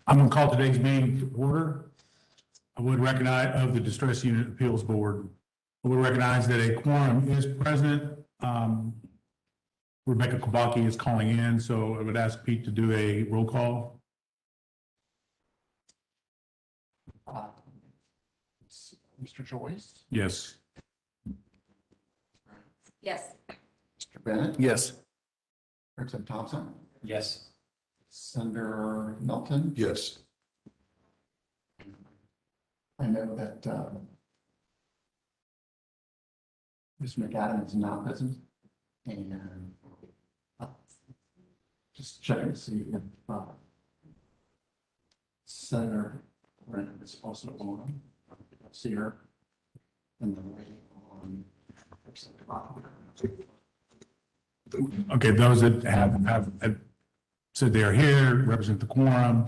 I'm going to call today's meeting to order. I would recognize of the Distress Unit Appeals Board. I would recognize that a quorum is present. Rebecca Kubaki is calling in, so I would ask Pete to do a roll call. Mr. Joyce? Yes. Yes. Mr. Bennett? Yes. Representative Thompson? Yes. Senator Milton? Yes. I know that Mr. McAdams is not present, and just checking to see if Senator Brennan is also on. See her. And then waiting on Representative Rockwood. Okay, those that have said they are here, represent the quorum.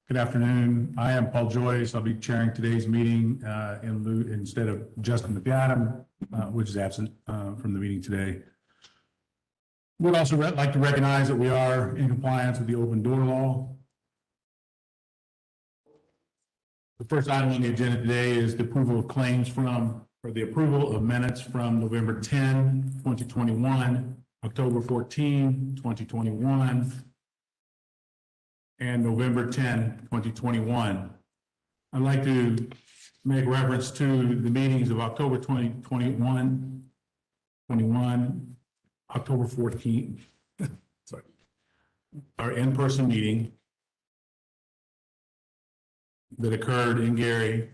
Good afternoon. I am Paul Joyce. I'll be chairing today's meeting instead of Justin McAdam, which is absent from the meeting today. Would also like to recognize that we are in compliance with the open door law. The first item on the agenda today is the approval of claims or the approval of minutes from November 10, 2021, October 14, 2021, and November 10, 2021. I'd like to make reference to the meetings of October 2021, October 14, sorry, our in-person meeting that occurred in Gary.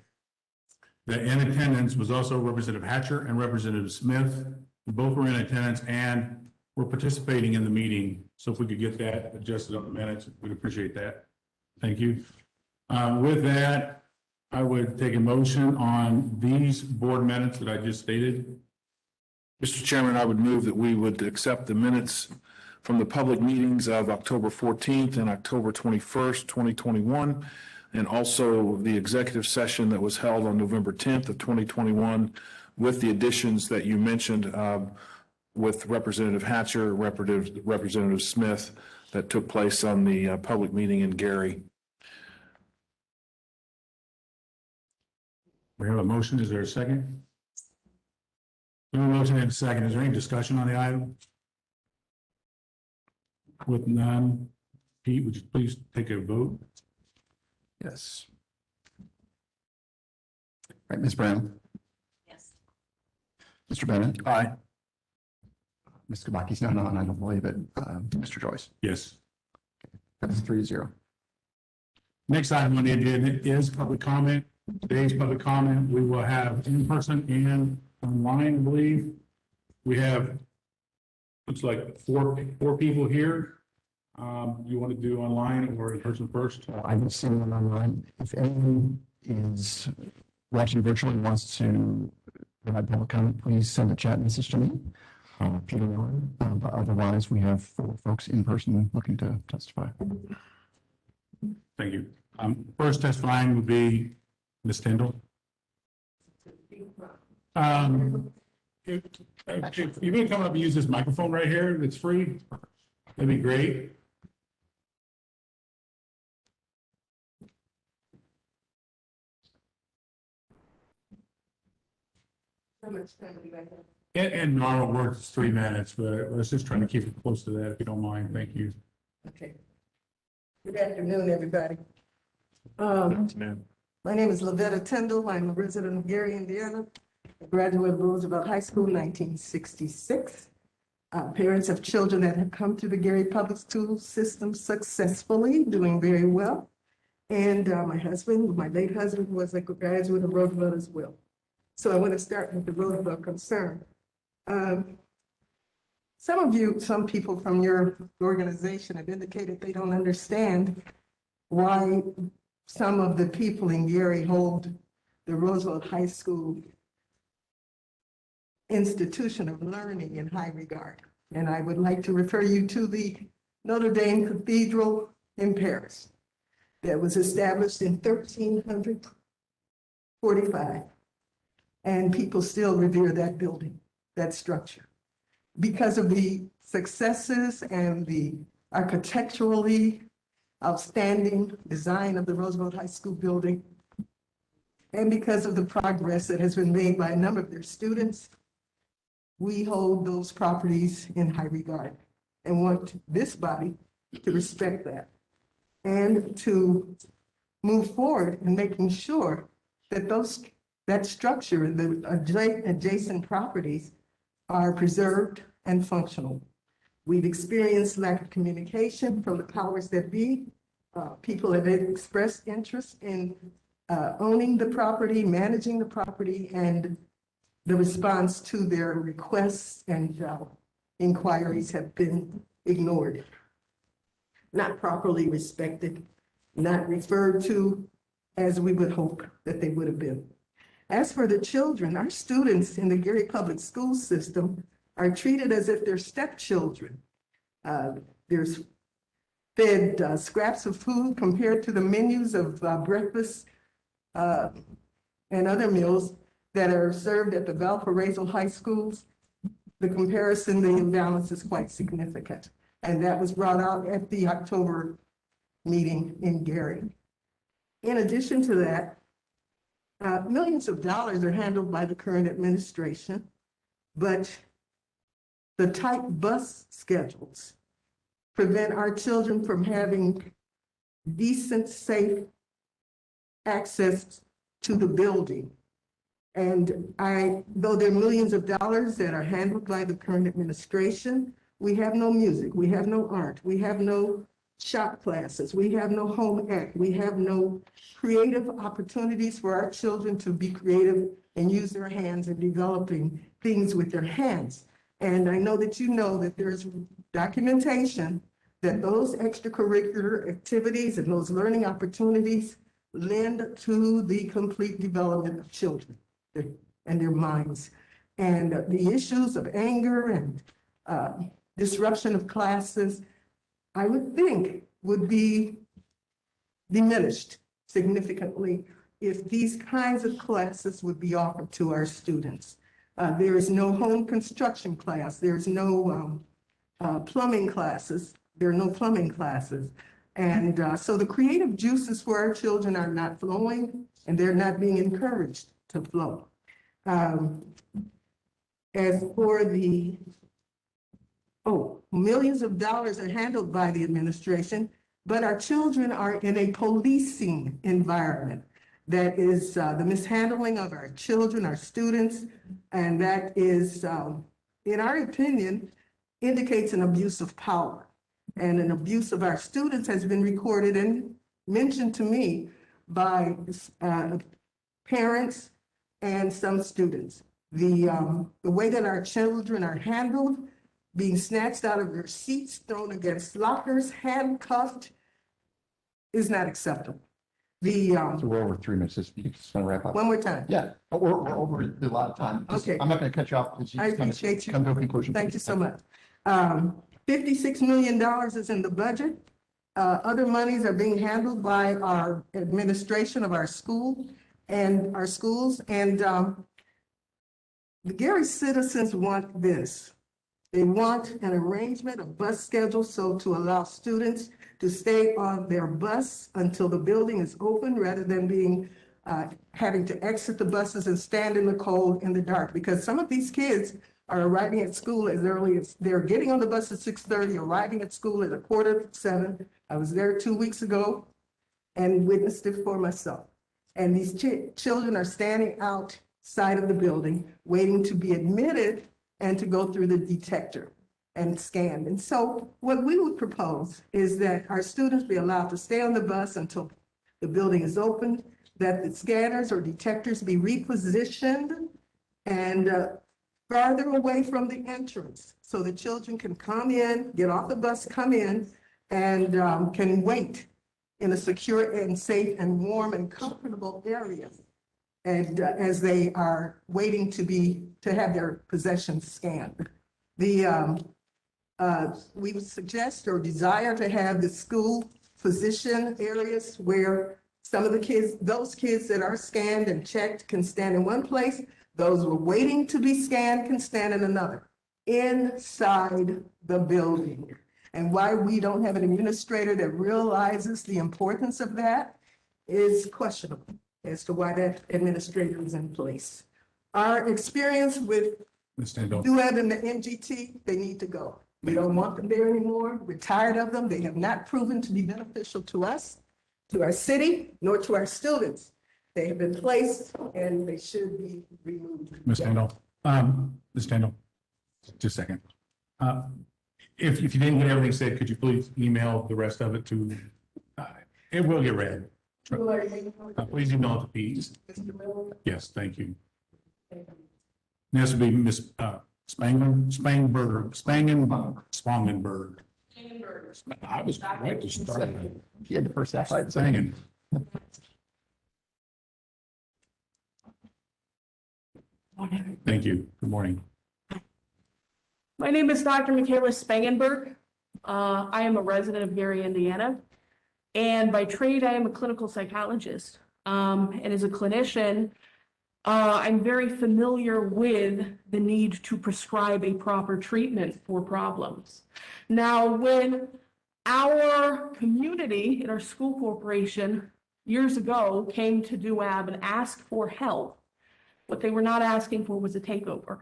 That in attendance was also Representative Hatcher and Representative Smith. Both were in attendance and were participating in the meeting. So if we could get that adjusted on the minutes, we'd appreciate that. Thank you. With that, I would take a motion on these board minutes that I just stated. Mr. Chairman, I would move that we would accept the minutes from the public meetings of October 14th and October 21st, 2021, and also the executive session that was held on November 10th of 2021 with the additions that you mentioned with Representative Hatcher, Representative Smith, that took place on the public meeting in Gary. We have a motion. Is there a second? We have a motion and a second. Is there any discussion on the item? With none, Pete, would you please take a vote? Yes. Right, Ms. Brown? Yes. Mr. Bennett? Aye. Ms. Kabaki's not on, I don't believe it. Mr. Joyce? Yes. That's 3-0. Next item on the agenda is public comment. Today's public comment, we will have in person and online, I believe. We have, looks like four people here. You want to do online or in person first? I will see one online. If anyone is watching virtually and wants to provide public comment, please send a chat message to me, Peter Miller. But otherwise, we have 4 folks in person looking to testify. Thank you. First testifying would be Ms. Tyndall. If you may come up and use this microphone right here, that's free, that'd be great. And normal words is 3 minutes, but let's just try to keep it close to that if you don't mind. Thank you. Okay. Good afternoon, everybody. My name is Lavetta Tyndall. I'm a resident of Gary, Indiana. I graduated of Roosevelt High School in 1966. Parents of children that have come through the Gary Public School system successfully, doing very well. And my late husband, was a graduate of Roosevelt as well. So I want to start with the Roosevelt concern. Some people from your organization have indicated they don't understand why some of the people in Gary hold the Roosevelt High School institution of learning in high regard. And I would like to refer you to the Notre Dame Cathedral in Paris that was established in 1345. And people still revere that building, that structure, because of the successes and the architecturally outstanding design of the Roosevelt High School building, and because of the progress that has been made by a number of their students, we hold those properties in high regard and want this body to respect that and to move forward in making sure that that structure and the adjacent properties are preserved and functional. We've experienced lack of communication from the powers that be. People have expressed interest in owning the property, managing the property, and the response to their requests and inquiries have been ignored, not properly respected, not referred to as we would hope that they would have been. As for the children, our students in the Gary Public School System are treated as if they're stepchildren. There's fed scraps of food compared to the menus of breakfast and other meals that are served at the Valparaiso high schools. The comparison, the imbalance is quite significant. And that was brought out at the October meeting in Gary. In addition to that, millions of dollars are handled by the current administration, but the tight bus schedules prevent our children from having decent, safe access to the building. And though there are millions of dollars that are handled by the current administration, we have no music, we have no art, we have no shop classes, we have no home ec, we have no creative opportunities for our children to be creative and use their hands in developing things with their hands. And I know that there's documentation that those extracurricular activities and those learning opportunities lend to the complete development of children and their minds. And the issues of anger and disruption of classes, I would think, would be diminished significantly if these kinds of classes would be offered to our students. There is no home construction class. There's no plumbing classes. There are no plumbing classes. And so the creative juices for our children are not flowing, and they're not being encouraged to flow. As for millions of dollars are handled by the administration, but our children are in a policing environment. That is the mishandling of our children, our students, and that is, in our opinion, indicates an abuse of power. And an abuse of our students has been recorded and mentioned to me by parents and some students. The way that our children are handled, being snatched out of their seats, thrown against lockers, handcuffed, is not acceptable. So we're over 3 minutes. Just gonna wrap up. One more time. Yeah, but we're over a lot of time. Okay. I'm not gonna cut you off. Because you I just kinda appreciate you. Come to a conclusion. Thank you so much. $56 million is in the budget. Other monies are being handled by our administration of our school and our schools. And the Gary citizens want this. They want an arrangement of bus schedules so to allow students to stay on their bus until the building is open rather than being having to exit the buses and stand in the cold in the dark. Because some of these kids are arriving at school as early as they're getting on the bus at 6:30, arriving at school at 6:45. I was there 2 weeks ago and witnessed it for myself. And these children are standing outside of the building, waiting to be admitted and to go through the detector and scan. And so what we would propose is that our students be allowed to stay on the bus until the building is opened, that the scanners or detectors be repositioned and farther away from the entrance so the children can come in, get off the bus, come in, and can wait in a secure and safe and warm and comfortable area. And as they are waiting to have their possessions scanned. We would suggest or desire to have the school position areas where some of the kids, those kids that are scanned and checked can stand in one place. Those who are waiting to be scanned can stand in another, inside the building. And why we don't have an administrator that realizes the importance of that is questionable as to why that administrator is in place. Our experience with Ms. Tindall. DUAB and the NGT, they need to go. We don't want them there anymore. We're tired of them. They have not proven to be beneficial to us, to our city, nor to our students. They have been placed and they should be removed. Ms. Tindall. Ms. Tindall, just a second. If you didn't get everything said, could you please email the rest of it to, it will get read. Please email it to Pete. Mr. Miller, Yes, thank you. This would be Ms. Spangenberg. I was right to start. He had the first half. Spangen. Thank you. Good morning. My name is Dr. Michaela Spangenberg. I am a resident of Gary, Indiana. And by trade, I am a clinical psychologist. And as a clinician, I'm very familiar with the need to prescribe a proper treatment for problems. Now, when our community in our school corporation years ago came to DUAB and asked for help, what they were not asking for was a takeover.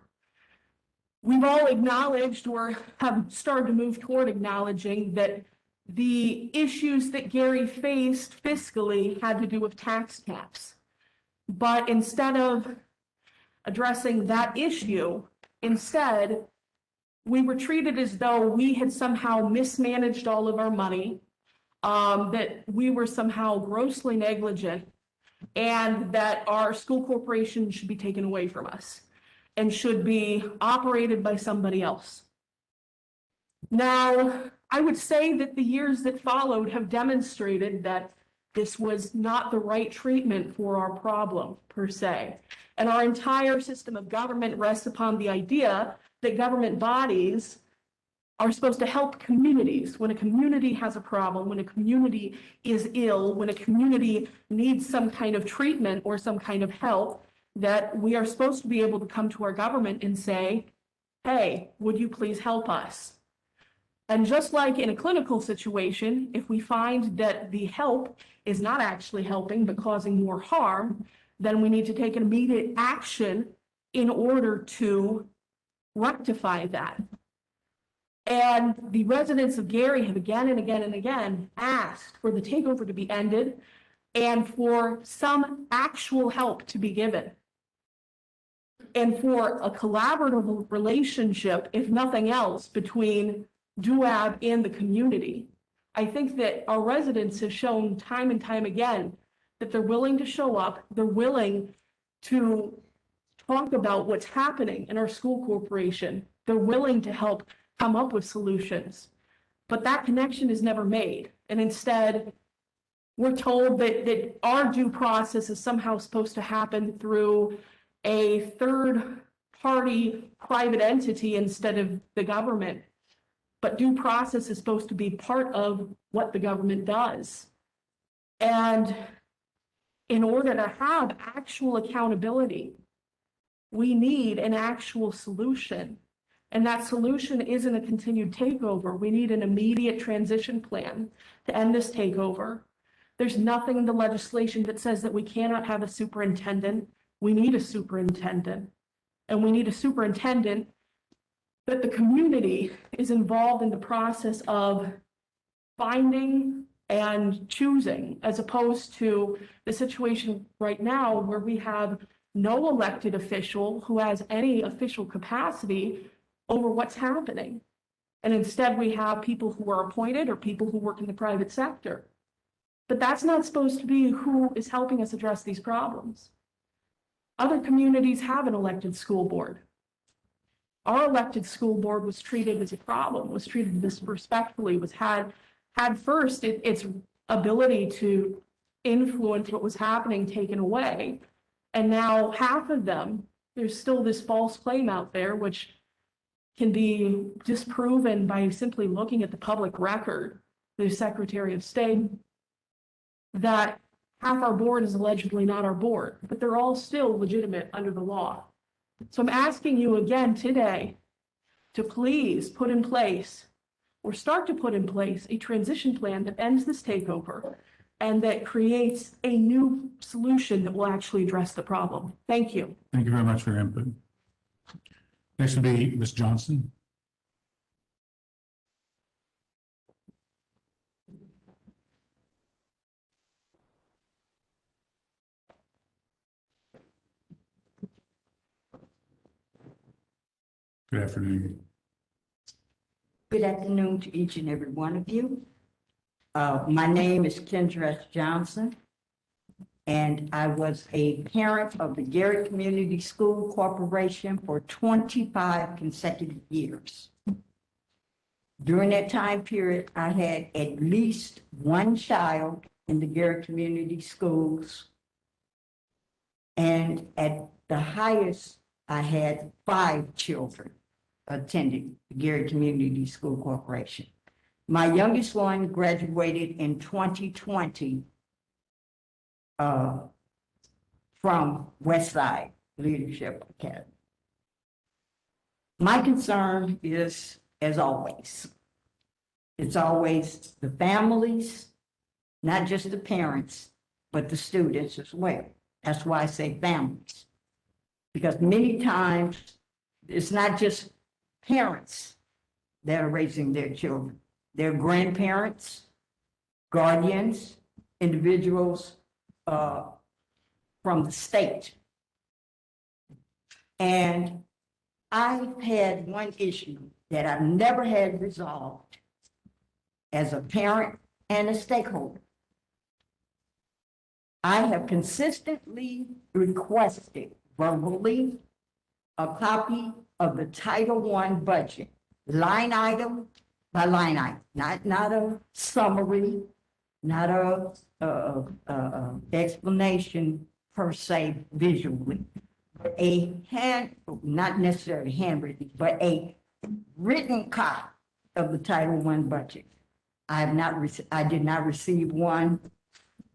We've all acknowledged or have started to move toward acknowledging that the issues that Gary faced fiscally had to do with tax caps. But instead of addressing that issue, instead, we were treated as though we had somehow mismanaged all of our money, that we were somehow grossly negligent, and that our school corporation should be taken away from us and should be operated by somebody else. Now, I would say that the years that followed have demonstrated that this was not the right treatment for our problem, per se. And our entire system of government rests upon the idea that government bodies are supposed to help communities. When a community has a problem, when a community is ill, when a community needs some kind of treatment or some kind of help, that we are supposed to be able to come to our government and say, hey, would you please help us? And just like in a clinical situation, if we find that the help is not actually helping but causing more harm, then we need to take an immediate action in order to rectify that. And the residents of Gary have again and again and again asked for the takeover to be ended and for some actual help to be given. And for a collaborative relationship, if nothing else, between DUAB and the community. I think that our residents have shown time and time again that they're willing to show up, they're willing to talk about what's happening in our school corporation. They're willing to help come up with solutions. But that connection is never made. And instead, we're told that our due process is somehow supposed to happen through a third-party private entity instead of the government. But due process is supposed to be part of what the government does. And in order to have actual accountability, we need an actual solution. And that solution isn't a continued takeover. We need an immediate transition plan to end this takeover. There's nothing in the legislation that says that we cannot have a superintendent. We need a superintendent. And we need a superintendent that the community is involved in the process of finding and choosing, as opposed to the situation right now where we have no elected official who has any official capacity over what's happening. And instead we have people who are appointed or people who work in the private sector. But that's not supposed to be who is helping us address these problems. Other communities have an elected school board. Our elected school board was treated as a problem, was treated disrespectfully, had first its ability to influence what was happening taken away. And now half of them, there's still this false claim out there, which can be disproven by simply looking at the public record, the Secretary of State, that half our board is allegedly not our board, but they're all still legitimate under the law. So I'm asking you again today to please put in place or start to put in place a transition plan that ends this takeover and that creates a new solution that will actually address the problem. Thank you. Thank you very much for your input. Next would be Ms. Johnson. Good afternoon. Good afternoon to each and every one of you. My name is Kendra Johnson, and I was a parent of the Gary Community School Corporation for 25 consecutive years. During that time period, I had at least one child in the Gary Community Schools, and at the highest, I had 5 children attending the Gary Community School Corporation. My youngest one graduated in 2020 from Westside Leadership Academy. My concern is, as always, it's always the families, not just the parents, but the students as well. That's why I say families. Because many times, it's not just parents that are raising their children. They're grandparents, guardians, individuals from the state. And I've had one issue that I've never had resolved as a parent and a stakeholder. I have consistently requested verbally a copy of the Title I budget, line item by line item, not a summary, not a explanation per se visually, but not necessarily handwritten, but a written copy of the Title I budget. I did not receive one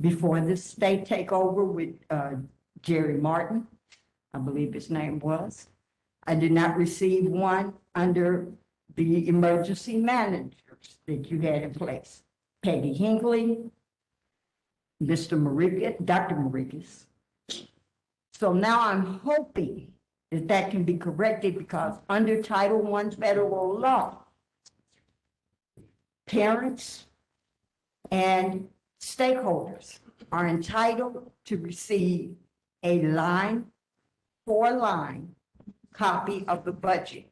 before this state takeover with Jerry Martin, I believe his name was. I did not receive one under the emergency managers that you had in place. Peggy Hinckley, Mr. Marigas, Dr. Marigas. So now I'm hoping that that can be corrected because under Title I federal law, parents and stakeholders are entitled to receive a line for line copy of the budget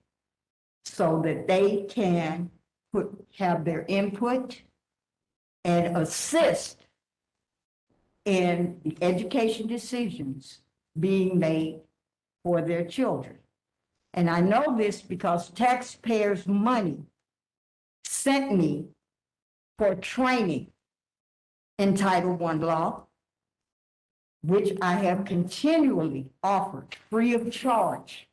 so that they can have their input and assist in the education decisions being made for their children. And I know this because taxpayers' money sent me for training in Title I law, which I have continually offered free of charge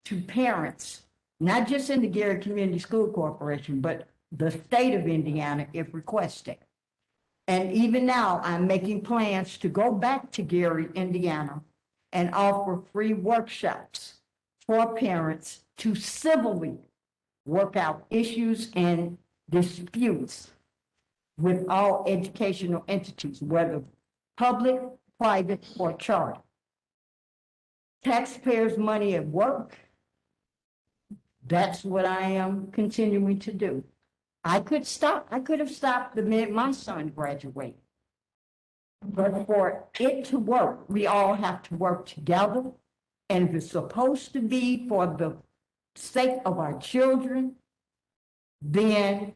to parents, not just in the Gary Community School Corporation, but the state of Indiana if requested. And even now, I'm making plans to go back to Gary, Indiana, and offer free workshops for parents to civilly work out issues and disputes with all educational entities, whether public, private, or charter. Taxpayers' money at work, that's what I am continuing to do. I could have stopped the minute my son graduated. But for it to work, we all have to work together. And if it's supposed to be for the sake of our children, then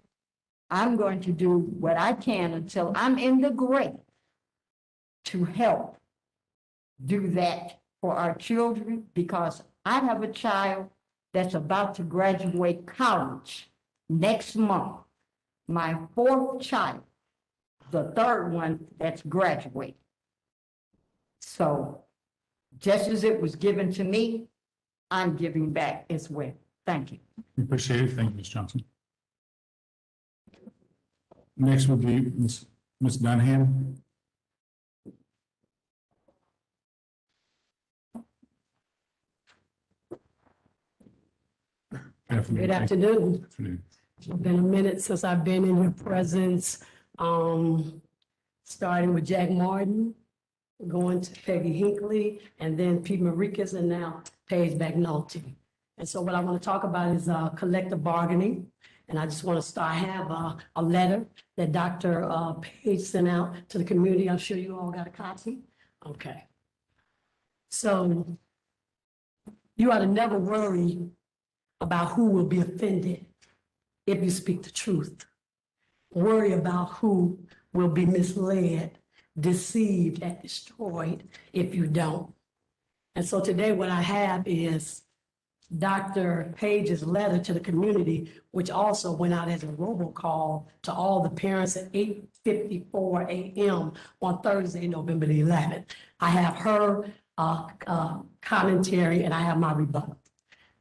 I'm going to do what I can until I'm in the grave to help do that for our children, because I have a child that's about to graduate college next month, my 4th child, the 3rd one that's graduating. So just as it was given to me, I'm giving back as well. Thank you. Appreciate it. Thank you, Ms. Johnson. Next would be Ms. Dunham. Good afternoon. Afternoon. It's been a minute since I've been in your presence, starting with Jack Martin, going to Peggy Hinckley, and then Pete Maricas, and now Paige McNulty. And so what I want to talk about is collective bargaining. And I just want to start, I have a letter that Dr. Page sent out to the community. I'm sure you all got a copy. Okay. So you ought to never worry about who will be offended if you speak the truth. Worry about who will be misled, deceived, and destroyed if you don't. And so today what I have is Dr. Page's letter to the community, which also went out as a robocall to all the parents at 8:54 a.m. on Thursday, November the 11th. I have her commentary and I have my rebuttal.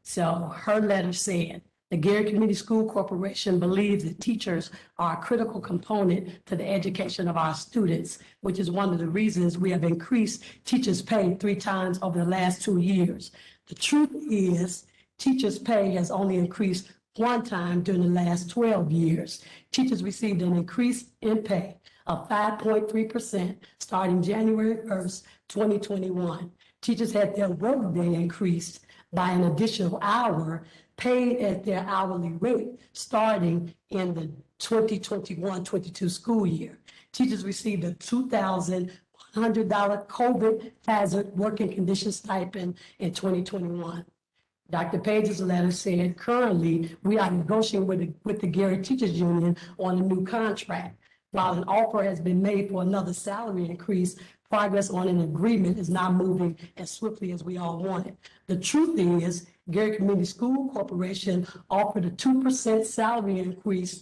So her letter said, the Gary Community School Corporation believes that teachers are a critical component to the education of our students, which is one of the reasons we have increased teachers' pay 3 times over the last 2 years. The truth is, teachers' pay has only increased 1 time during the last 12 years. Teachers received an increase in pay of 5.3% starting January 1st, 2021. Teachers had their workday increased by an additional hour paid at their hourly rate starting in the 2021-22 school year. Teachers received a $2,100 COVID hazard working condition stipend in 2021. Dr. Page's letter said, currently, we are negotiating with the Gary Teachers Union on a new contract. While an offer has been made for another salary increase, progress on an agreement is not moving as swiftly as we all wanted. The truth is, Gary Community School Corporation offered a 2% salary increase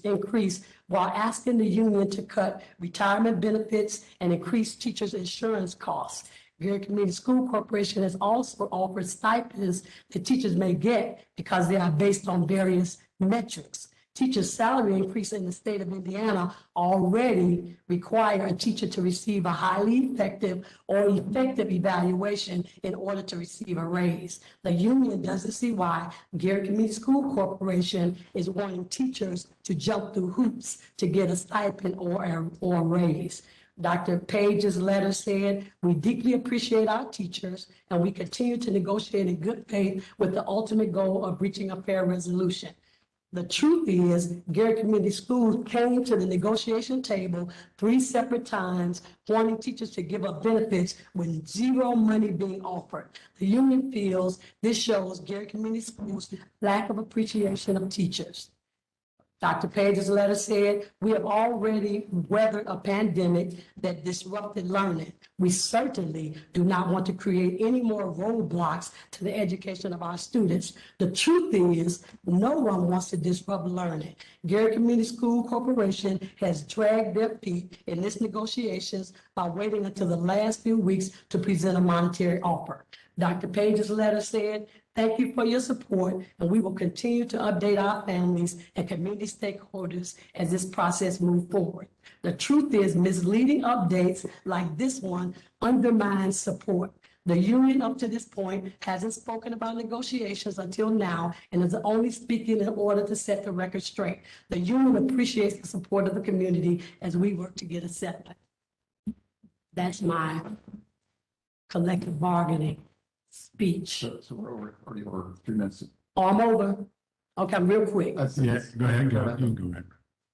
while asking the union to cut retirement benefits and increase teachers' insurance costs. Gary Community School Corporation has also offered stipends that teachers may get because they are based on various metrics. Teachers' salary increase in the state of Indiana already require a teacher to receive a highly effective or effective evaluation in order to receive a raise. The union doesn't see why Gary Community School Corporation is wanting teachers to jump through hoops to get a stipend or a raise. Dr. Page's letter said, we deeply appreciate our teachers and we continue to negotiate in good faith with the ultimate goal of reaching a fair resolution. The truth is, Gary Community Schools came to the negotiation table 3 separate times, wanting teachers to give up benefits with zero money being offered. The union feels this shows Gary Community Schools' lack of appreciation of teachers. Dr. Page's letter said, we have already weathered a pandemic that disrupted learning. We certainly do not want to create any more roadblocks to the education of our students. The truth is, no one wants to disrupt learning. Gary Community School Corporation has dragged their feet in this negotiations by waiting until the last few weeks to present a monetary offer. Dr. Page's letter said, thank you for your support, and we will continue to update our families and community stakeholders as this process moves forward. The truth is, misleading updates like this one undermine support. The union up to this point hasn't spoken about negotiations until now and is only speaking in order to set the record straight. The union appreciates the support of the community as we work to get a settlement. That's my collective bargaining speech. So we're already over 3 minutes. Oh, I'm over. Okay, I'm real quick. Yeah, go ahead, go ahead.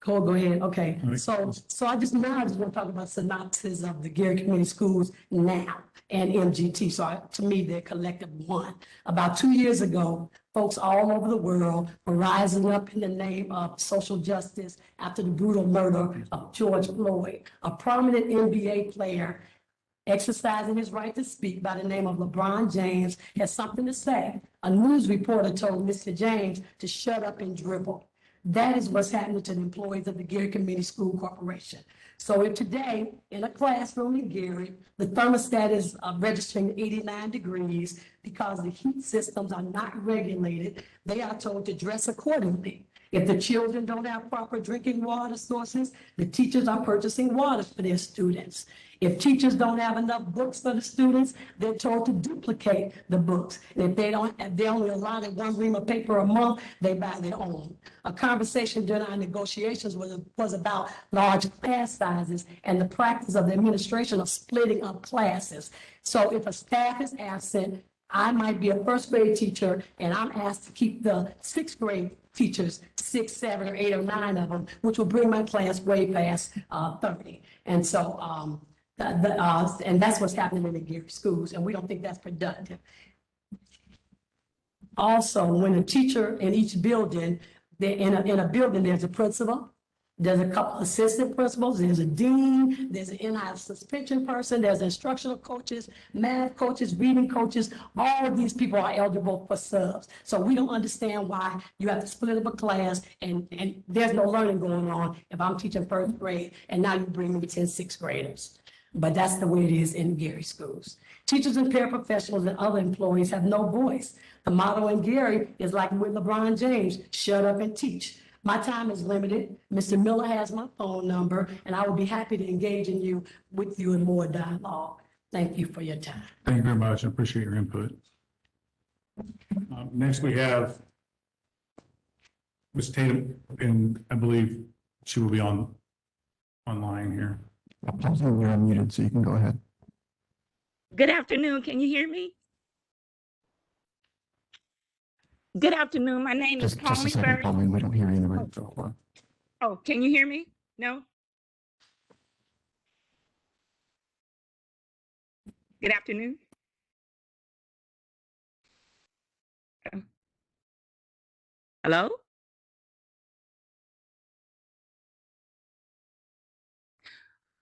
Go ahead. Okay. All right. So I just want to talk about synopsis of the Gary Community Schools now and MGT. So to me, they're collective one. About 2 years ago, folks all over the world were rising up in the name of social justice after the brutal murder of George Floyd, a prominent NBA player exercising his right to speak by the name of LeBron James has something to say. A news reporter told Mr. James to shut up and dribble. That is what's happening to the employees of the Gary Community School Corporation. So if today in a classroom in Gary, the thermostat is registering 89 degrees because the heat systems are not regulated, they are told to dress accordingly. If the children don't have proper drinking water sources, the teachers are purchasing water for their students. If teachers don't have enough books for the students, they're told to duplicate the books. And if they only allotted one ream of paper a month, they buy their own. A conversation during our negotiations was about large class sizes and the practice of the administration of splitting up classes. So if a staff is absent, I might be a first grade teacher and I'm asked to keep the sixth grade teachers, 6, 7, or 8, or 9 of them, which will bring my class way past 30. And so, and that's what's happening in the Gary schools, and we don't think that's productive. Also, when a teacher in each building, in a building, there's a principal, there's a couple assistant principals, there's a dean, there's an in-house suspension person, there's instructional coaches, math coaches, reading coaches. All of these people are eligible for subs. So we don't understand why you have to split up a class and there's no learning going on if I'm teaching first grade and now you bring me 10 sixth graders. But that's the way it is in Gary schools. Teachers and paraprofessionals and other employees have no voice. The motto in Gary is like with LeBron James, shut up and teach. My time is limited. Mr. Miller has my phone number, and I will be happy to engage with you in more dialogue. Thank you for your time. Thank you very much. I appreciate your input. Next, we have Ms. Tatum, and I believe she will be online here. You're unmuted, so you can go ahead. Good afternoon. Can you hear me? Good afternoon. My name is Just a Pauline second, Bird. Pauline, we don't hear you in the room. Oh, can you hear me? No? Good afternoon. Hello?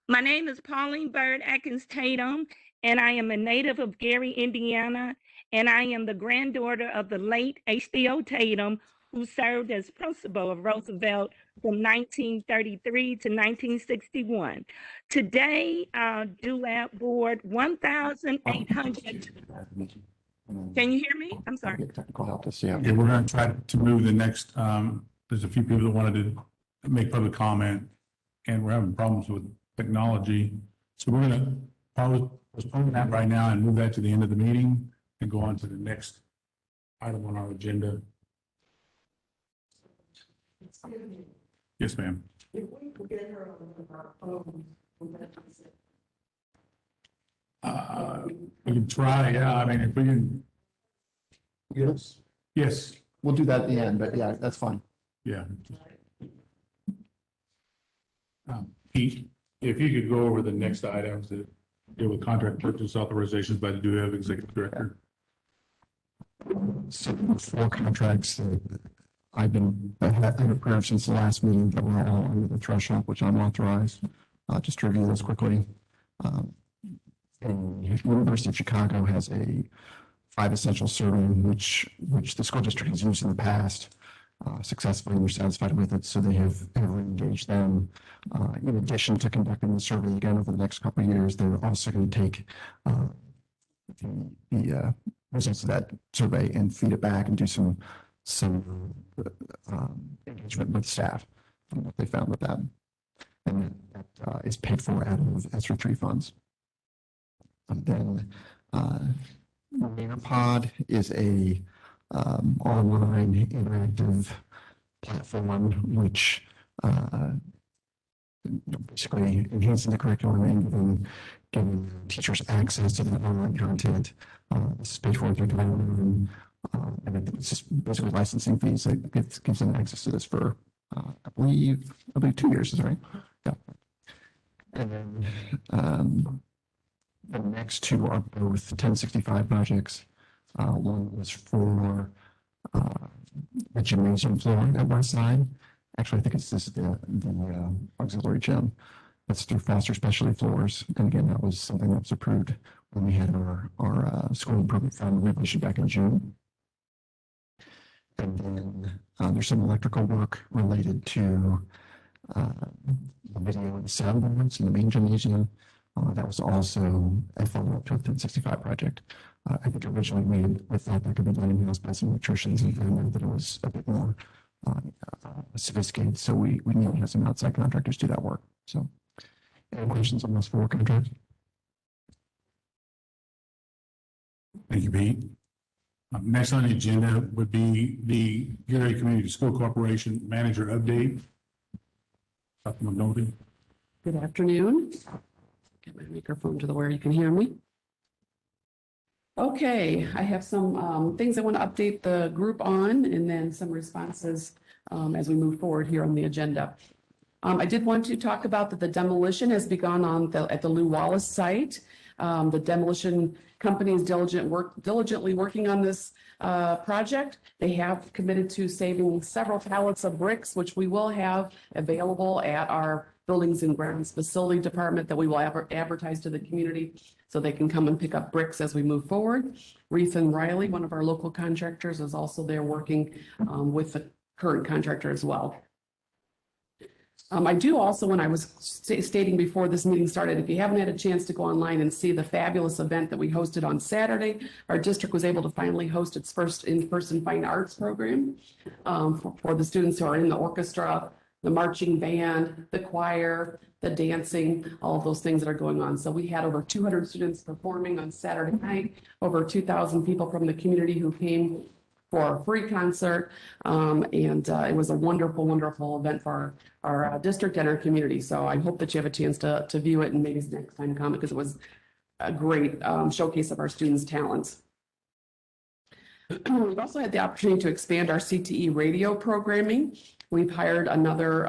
My name is Pauline Bird Atkins Tatum, and I am a native of Gary, Indiana, and I am the granddaughter of the late H.D.O. Tatum, who served as principal of Roosevelt from 1933 to 1961. Today, our DUAB board 1,800. Can you hear me? I'm sorry. Technical help to see. Yeah, we're going to try to move the next, there's a few people that wanted to make public comment, and we're having problems with technology. So we're going to probably postpone that right now and move that to the end of the meeting and go on to the next item on our agenda. Yes, ma'am. If we could get her on our phone, would that be it? We can try, yeah, I mean, if we can. Yes. Yes, We'll do that at the end, but yeah, that's fine. yeah. Pete, if you could go over the next items that deal with contract purchase authorizations by the DUAB Executive Director. So 4 contracts that I've been approved since the last meeting that were all under the threshold, which I'm authorized. Just to review this quickly. And University of Chicago has a 5 essential survey, which the school district has used in the past successfully, and we're satisfied with it. So they have engaged them. In addition to conducting the survey again over the next couple of years, they're also going to take the results of that survey and feed it back and do some engagement with staff on what they found with that. And that is paid for out of ESSER 3 funds. And then Nearpod is a online interactive platform which basically enhancing the curriculum and giving teachers access to the online content. This is paid for through development, and it's just basically licensing fees that gives them access to this for I believe 2 years, is that right? Yeah. And then the next 2 are both 1065 projects. One was for the gymnasium floor at West Side. Actually, I think it's the auxiliary gym. That's through Foster Specialty Floors. And again, that was something that was approved when we had our school improvement fund revision back in June. And then there's some electrical work related to the video and sound boards in the main gymnasium. That was also a follow-up to a 1065 project. I think originally we thought that could be done in-house by some electricians and found out that it was a bit more sophisticated, so we need to have some outside contractors do that work. So, any questions on those 4 contracts? Thank you, Pete. Next on the agenda would be the Gary Community School Corporation Manager Update. Dr. McNulty. Good afternoon. Get my microphone to where you can hear me. Okay, I have some things I want to update the group on and then some responses as we move forward here on the agenda. I did want to talk about that the demolition has begun at the Lew Wallace site. The demolition company is diligently working on this project. They have committed to saving several pallets of bricks, which we will have available at our Buildings and Grounds Facility Department that we will advertise to the community so they can come and pick up bricks as we move forward. Reith and Riley, one of our local contractors, is also there working with the current contractor as well. I do also, when I was stating before this meeting started, if you haven't had a chance to go online and see the fabulous event that we hosted on Saturday, our district was able to finally host its first in-person fine arts program for the students who are in the orchestra, the marching band, the choir, the dancing, all of those things that are going on. So we had over 200 students performing on Saturday night, over 2,000 people from the community who came for a free concert. It was a wonderful, wonderful event for our district and our community. So I hope that you have a chance to view it and maybe next time come, because it was a great showcase of our students' talents. We've also had the opportunity to expand our CTE radio programming. We've hired another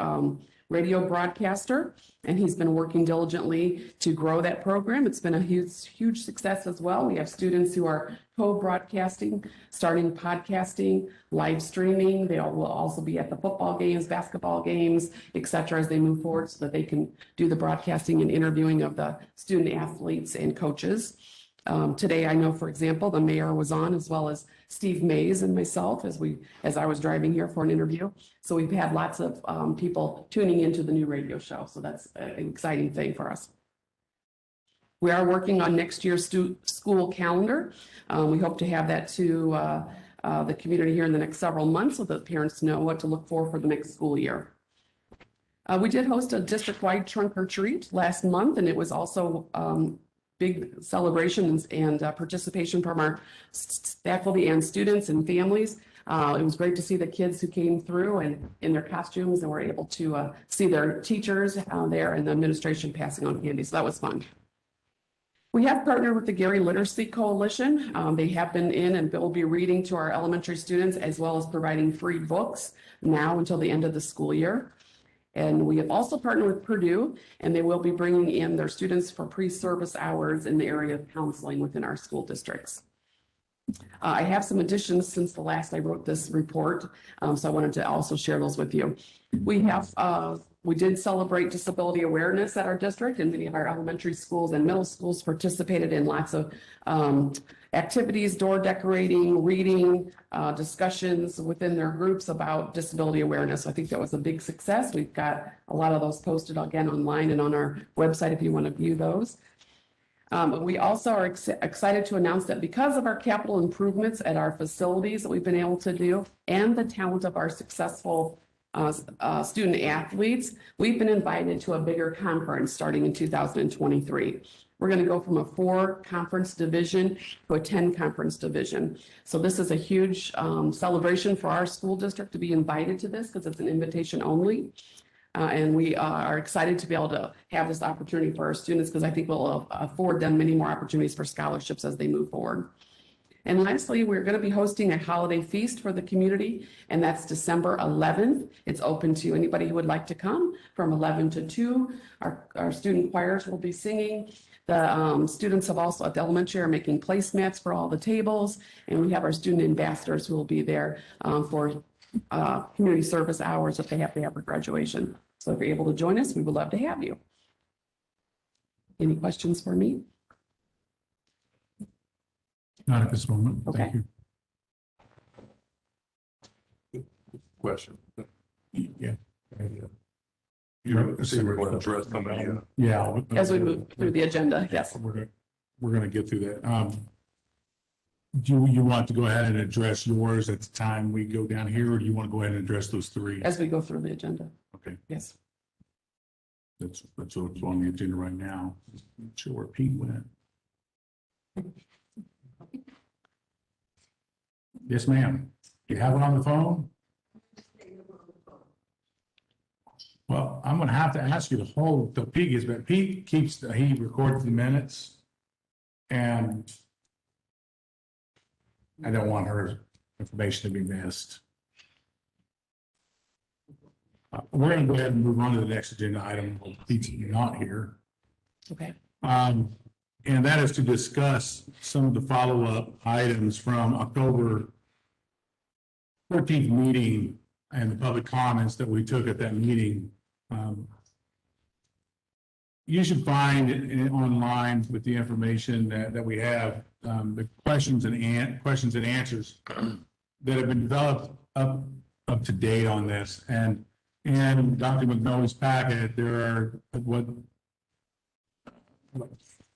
radio broadcaster, and he's been working diligently to grow that program. It's been a huge success as well. We have students who are co-broadcasting, starting podcasting, live streaming. They will also be at the football games, basketball games, et cetera, as they move forward so that they can do the broadcasting and interviewing of the student athletes and coaches. Today, I know, for example, the mayor was on, as well as Steve Mays and myself as I was driving here for an interview. So we've had lots of people tuning into the new radio show. So that's an exciting thing for us. We are working on next year's school calendar. We hope to have that to the community here in the next several months so that parents know what to look for the next school year. We did host a district-wide trunk or treat last month, and it was also big celebrations and participation from our faculty and students and families. It was great to see the kids who came through and in their costumes and were able to see their teachers there and the administration passing on candy. So that was fun. We have partnered with the Gary Literacy Coalition. They have been in and will be reading to our elementary students, as well as providing free books now until the end of the school year. And we have also partnered with Purdue, and they will be bringing in their students for pre-service hours in the area of counseling within our school districts. I have some additions since the last I wrote this report, so I wanted to also share those with you. We did celebrate disability awareness at our district, and many of our elementary schools and middle schools participated in lots of activities, door decorating, reading, discussions within their groups about disability awareness. So I think that was a big success. We've got a lot of those posted again online and on our website if you want to view those. We also are excited to announce that because of our capital improvements at our facilities that we've been able to do and the talent of our successful student athletes, we've been invited to a bigger conference starting in 2023. We're going to go from a 4-conference division to a 10-conference division. So this is a huge celebration for our school district to be invited to this, because it's an invitation only. And we are excited to be able to have this opportunity for our students, because I think we'll afford them many more opportunities for scholarships as they move forward. And lastly, we're going to be hosting a holiday feast for the community, and that's December 11th. It's open to anybody who would like to come from 11 to 2. Our student choirs will be singing. The students have also at the elementary are making placemats for all the tables, and we have our student ambassadors who will be there for community service hours if they have to have a graduation. So if you're able to join us, we would love to have you. Any questions for me? Not at this moment. Okay. Thank you. Question. Yeah. You see, we're going to address some of the, Yeah. As we move through the agenda, yes. We're going to get through that. Do you want to go ahead and address yours at the time we go down here, or do you want to go ahead and address those three? As we go through the agenda. Okay, Yes. that's what's on the agenda right now. Not sure where Pete went. Yes, ma'am. You have it on the phone? Well, I'm gonna have to ask you to hold till Pete gets back. Pete he records the minutes. And I don't want her information to be missed. We're gonna go ahead and move on to the next agenda item. Pete's not here. Okay. And that is to discuss some of the follow-up items from October 14th meeting and the public comments that we took at that meeting. You should find it online with the information that we have, the questions and answers that have been developed up to date on this. And in Dr. McNally's packet, there are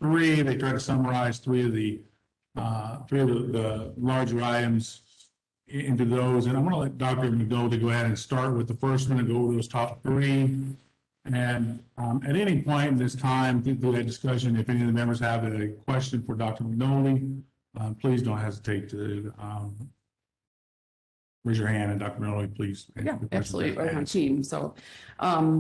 three, they try to summarize three of the larger items into those. And I'm going to let Dr. McNally go ahead and start with the first one and go over those top three. And at any point in this time through that discussion, if any of the members have a question for Dr. McNally, please don't hesitate to raise your hand, and Dr. McNally, please. Yeah, absolutely. We're on team. So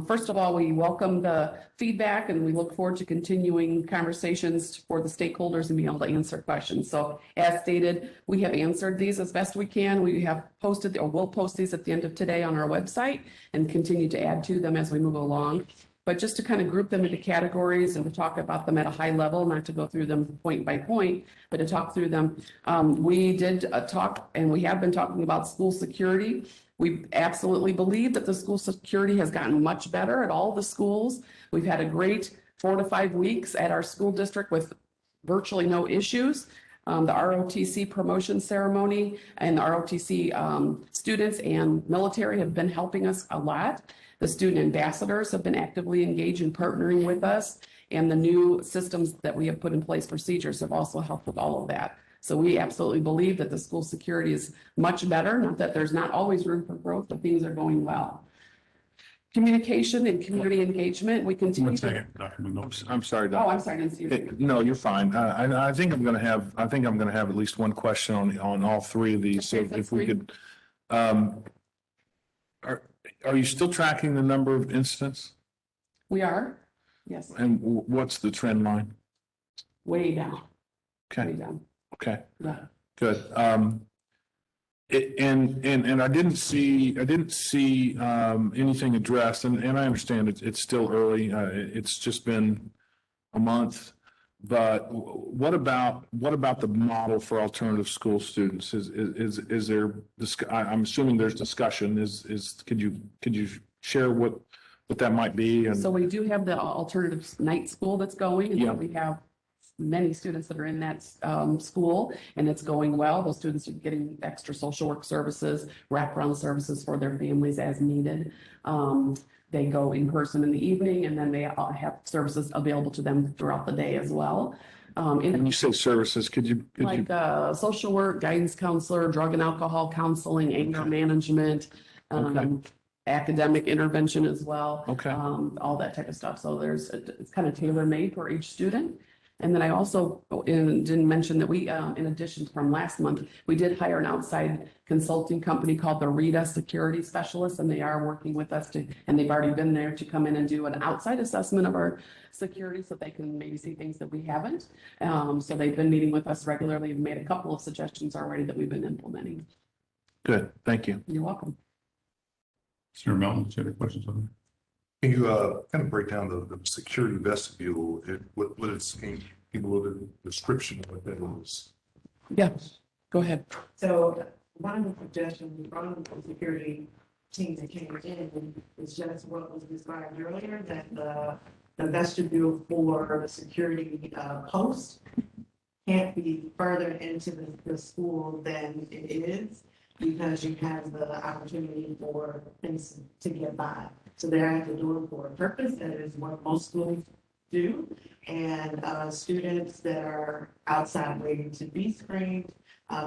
first of all, we welcome the feedback and we look forward to continuing conversations for the stakeholders and being able to answer questions. So as stated, we have answered these as best we can. We have posted or will post these at the end of today on our website and continue to add to them as we move along. But just to kind of group them into categories and to talk about them at a high level, not to go through them point by point, but to talk through them. We did talk, and we have been talking about school security. We absolutely believe that the school security has gotten much better at all the schools. We've had a great 4 to 5 weeks at our school district with virtually no issues. The ROTC promotion ceremony and the ROTC students and military have been helping us a lot. The student ambassadors have been actively engaged in partnering with us, and the new systems that we have put in place, procedures, have also helped with all of that. So we absolutely believe that the school security is much better, not that there's not always room for growth, but things are going well. Communication and community engagement, we continue. 1 second, Dr. McNally. I'm sorry, Oh, Dr. I'm sorry, I didn't see you. No, you're fine. I think I'm going to have at least one question on all three of these. So Okay, if we that's could, are you still tracking the number of incidents? We are, yes, And what's the trend line? way down, way Okay, down. okay, Yeah. good. And I didn't see anything addressed, and I understand it's still early. It's just been a month. But what about the model for alternative school students? Is there, I'm assuming there's discussion. Could you share what that might be? And So we do have the alternative night school that's going, and Yeah. so we have many students that are in that school, and it's going well. Those students are getting extra social work services, wraparound services for their families as needed. They go in person in the evening, and then they have services available to them throughout the day as well. when you say services, could you? Like social work, guidance counselor, drug and alcohol counseling, anger management, Okay. academic intervention as well. Okay. All that type of stuff. So it's kind of tailor-made for each student. And then I also didn't mention that we, in addition from last month, we did hire an outside consulting company called the Rita Security Specialists, and they are working with us and they've already been there to come in and do an outside assessment of our security so they can maybe see things that we haven't. So they've been meeting with us regularly and made a couple of suggestions already that we've been implementing. Good, thank you. You're welcome. Senator Melton, do you have any questions on that? Can you kind of break down the security vestibule, what it's, can you give a little bit of description of what that is? Yeah, go ahead. So one of the suggestions from the security team that came in is just what was described earlier, that the vestibule for the security post can't be further into the school than it is, because you have the opportunity for things to get by. So they're at the door for a purpose. That is what most schools do. And students that are outside waiting to be screened,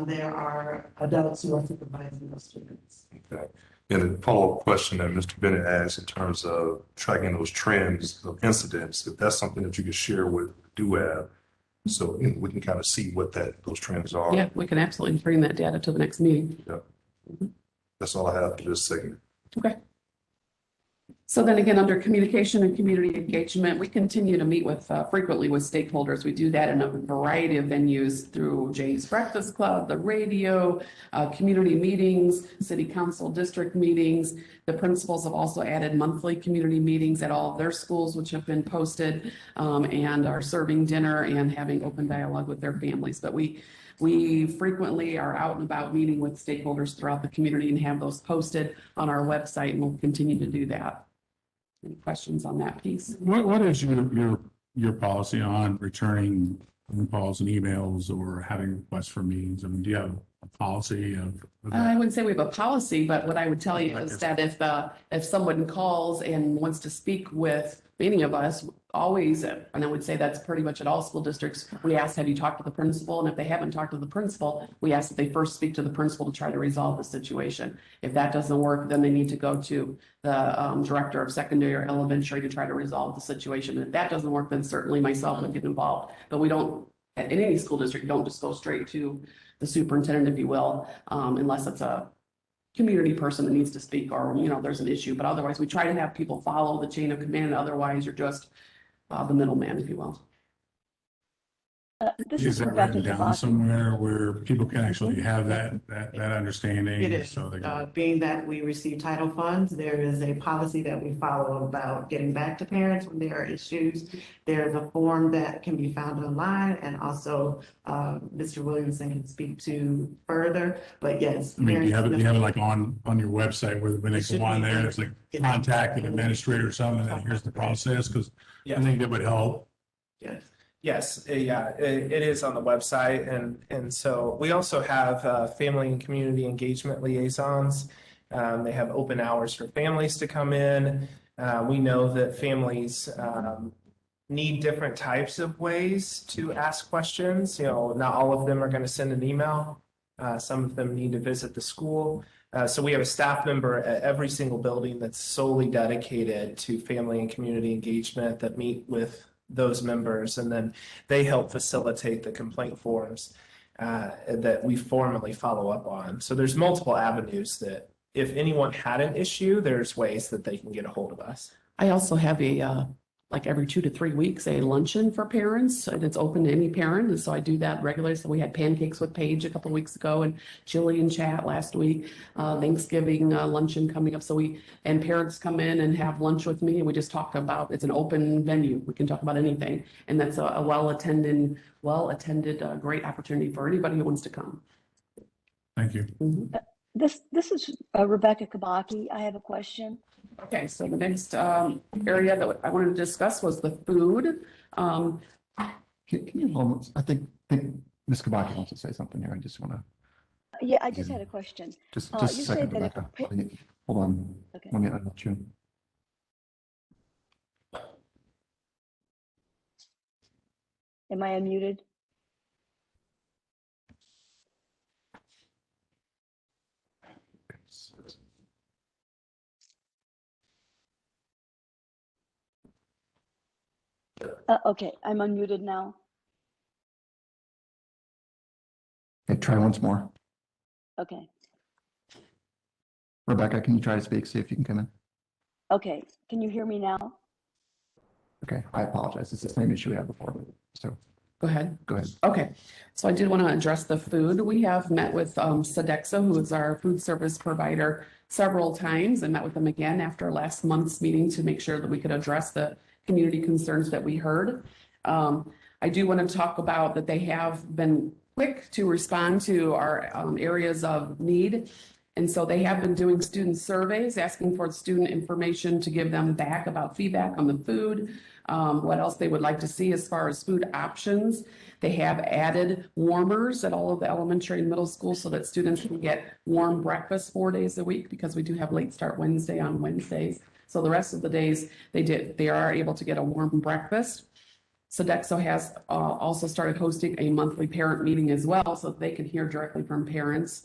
there are adults who are supervising those students. Okay. And a follow-up question that Mr. Bennett asked in terms of tracking those trends of incidents, if that's something that you could share with DUAB, so we can kind of see what those trends are. Yeah, we can absolutely bring that data to the next meeting. That's all I have for this segment. Okay. So then again, under communication and community engagement, we continue to meet with frequently with stakeholders. We do that in a variety of venues through Jay's Breakfast Club, the radio, community meetings, city council district meetings. The principals have also added monthly community meetings at all of their schools, which have been posted, and are serving dinner and having open dialogue with their families. But we frequently are out and about meeting with stakeholders throughout the community and have those posted on our website, and we'll continue to do that. Any questions on that piece? What is your policy on returning phone calls and emails or having requests for meetings? I mean, do you have a policy of I that? wouldn't say we have a policy, but what I would tell you is that if someone calls and wants to speak with any of us, always, and I would say that's pretty much at all school districts, we ask, have you talked to the principal? And if they haven't talked to the principal, we ask that they first speak to the principal to try to resolve the situation. If that doesn't work, then they need to go to the director of secondary or elementary to try to resolve the situation. And if that doesn't work, then certainly myself would get involved. But we don't, in any school district, don't just go straight to the superintendent, if you will, unless it's a community person that needs to speak or, there's an issue. But otherwise, we try to have people follow the chain of command. Otherwise, you're just the middleman, if you will. Is that written down somewhere where people can actually have that understanding? It is, So they can- being that we receive title funds, there is a policy that we follow about getting back to parents when there are issues. There's a form that can be found online, and also Mr. Williamson can speak to further, but yes. I mean, do you have parents- it like on your website where when they go on there, it's like contact an administrator or something, and here's the process? Because I think that would help. Yes. Yes, yeah, it is on the website. And so we also have family and community engagement liaisons. They have open hours for families to come in. We know that families need different types of ways to ask questions. Not all of them are going to send an email. Some of them need to visit the school. So we have a staff member at every single building that's solely dedicated to family and community engagement that meet with those members, and then they help facilitate the complaint forms that we formally follow up on. So there's multiple avenues that if anyone had an issue, there's ways that they can get a hold of us. I also have like every 2 to 3 weeks, a luncheon for parents, and it's open to any parent. And so I do that regularly. So we had pancakes with Paige a couple of weeks ago and chili and chat last week, Thanksgiving luncheon coming up. And parents come in and have lunch with me, and we just talk about, it's an open venue. We can talk about anything. And that's a well-attended, great opportunity for anybody who wants to come. Thank you. Mhm. This is Rebecca Kabaki. I have a question. Okay, so the next area that I wanted to discuss was the food. Can you hold, I think Ms. Kabaki wants to say something here. I just want to, Yeah, I just had a question. just You a said second, that if Rebecca. a pa- Hold on. Okay. Let me unmute you. Am I unmuted? Okay, I'm unmuted now. Okay, try once more. Okay, Rebecca, can you try to speak, see if you can come in? okay. Can you hear me now? Okay, I apologize. It's the same issue we had before. So Go ahead. go ahead. Okay, so I did want to address the food. We have met with Sodexo, who is our food service provider, several times, and met with them again after last month's meeting to make sure that we could address the community concerns that we heard. I do want to talk about that they have been quick to respond to our areas of need. And so they have been doing student surveys, asking for student information to give them back about feedback on the food, what else they would like to see as far as food options. They have added warmers at all of the elementary and middle schools so that students can get warm breakfast 4 days a week, because we do have late start Wednesday on Wednesdays. So the rest of the days they are able to get a warm breakfast. Sodexo has also started hosting a monthly parent meeting as well, so they can hear directly from parents.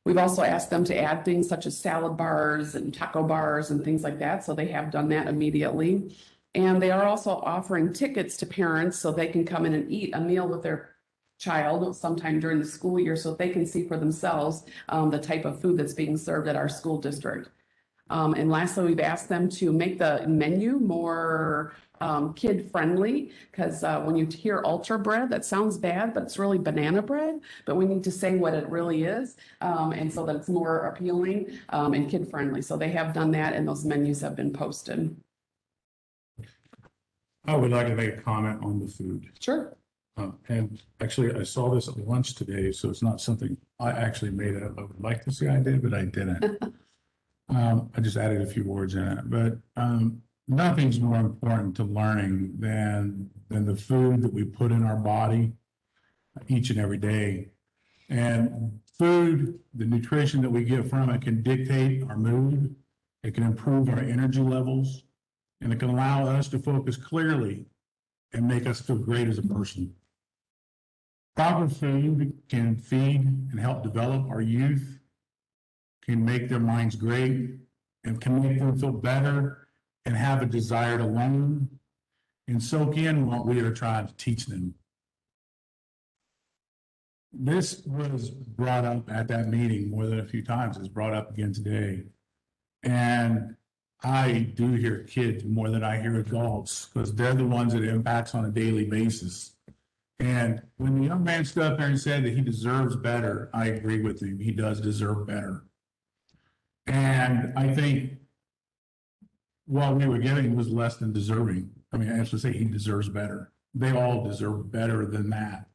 We've also asked them to add things such as salad bars and taco bars and things like that, so they have done that immediately. And they are also offering tickets to parents so they can come in and eat a meal with their child sometime during the school year so they can see for themselves the type of food that's being served at our school district. And lastly, we've asked them to make the menu more kid-friendly, because when you hear ultra bread, that sounds bad, but it's really banana bread. But we need to say what it really is, and so that it's more appealing and kid-friendly. So they have done that, and those menus have been posted. I would like to make a comment on the food. Sure. And actually, I saw this at lunch today, so it's not something I actually made up. I would like to say I did, but I didn't. I just added a few words in it, but nothing's more important to learning than the food that we put in our body each and every day. And food, the nutrition that we get from it can dictate our mood. It can improve our energy levels, and it can allow us to focus clearly and make us feel great as a person. Proper food can feed and help develop our youth, can make their minds great, and can make them feel better and have a desire to learn and soak in what we are trying to teach them. This was brought up at that meeting more than a few times. It's brought up again today. And I do hear kids more than I hear adults, because they're the ones that it impacts on a daily basis. And when the young man stood up there and said that he deserves better, I agree with him. He does deserve better. And I think what we were giving was less than deserving. I mean, I have to say he deserves better. They all deserve better than that.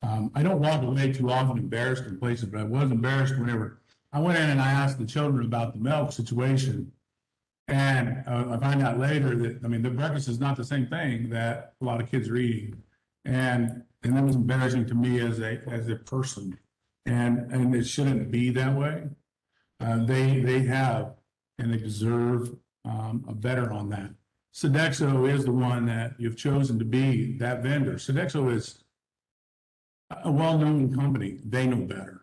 I don't walk away too often embarrassed in places, but I was embarrassed whenever I went in and I asked the children about the milk situation. And I find out later that, I mean, the breakfast is not the same thing that a lot of kids are eating. And that was embarrassing to me as a person. And it shouldn't be that way. They have, and they deserve a better on that. Sodexo is the one that you've chosen to be that vendor. Sodexo is a well-known company. They know better.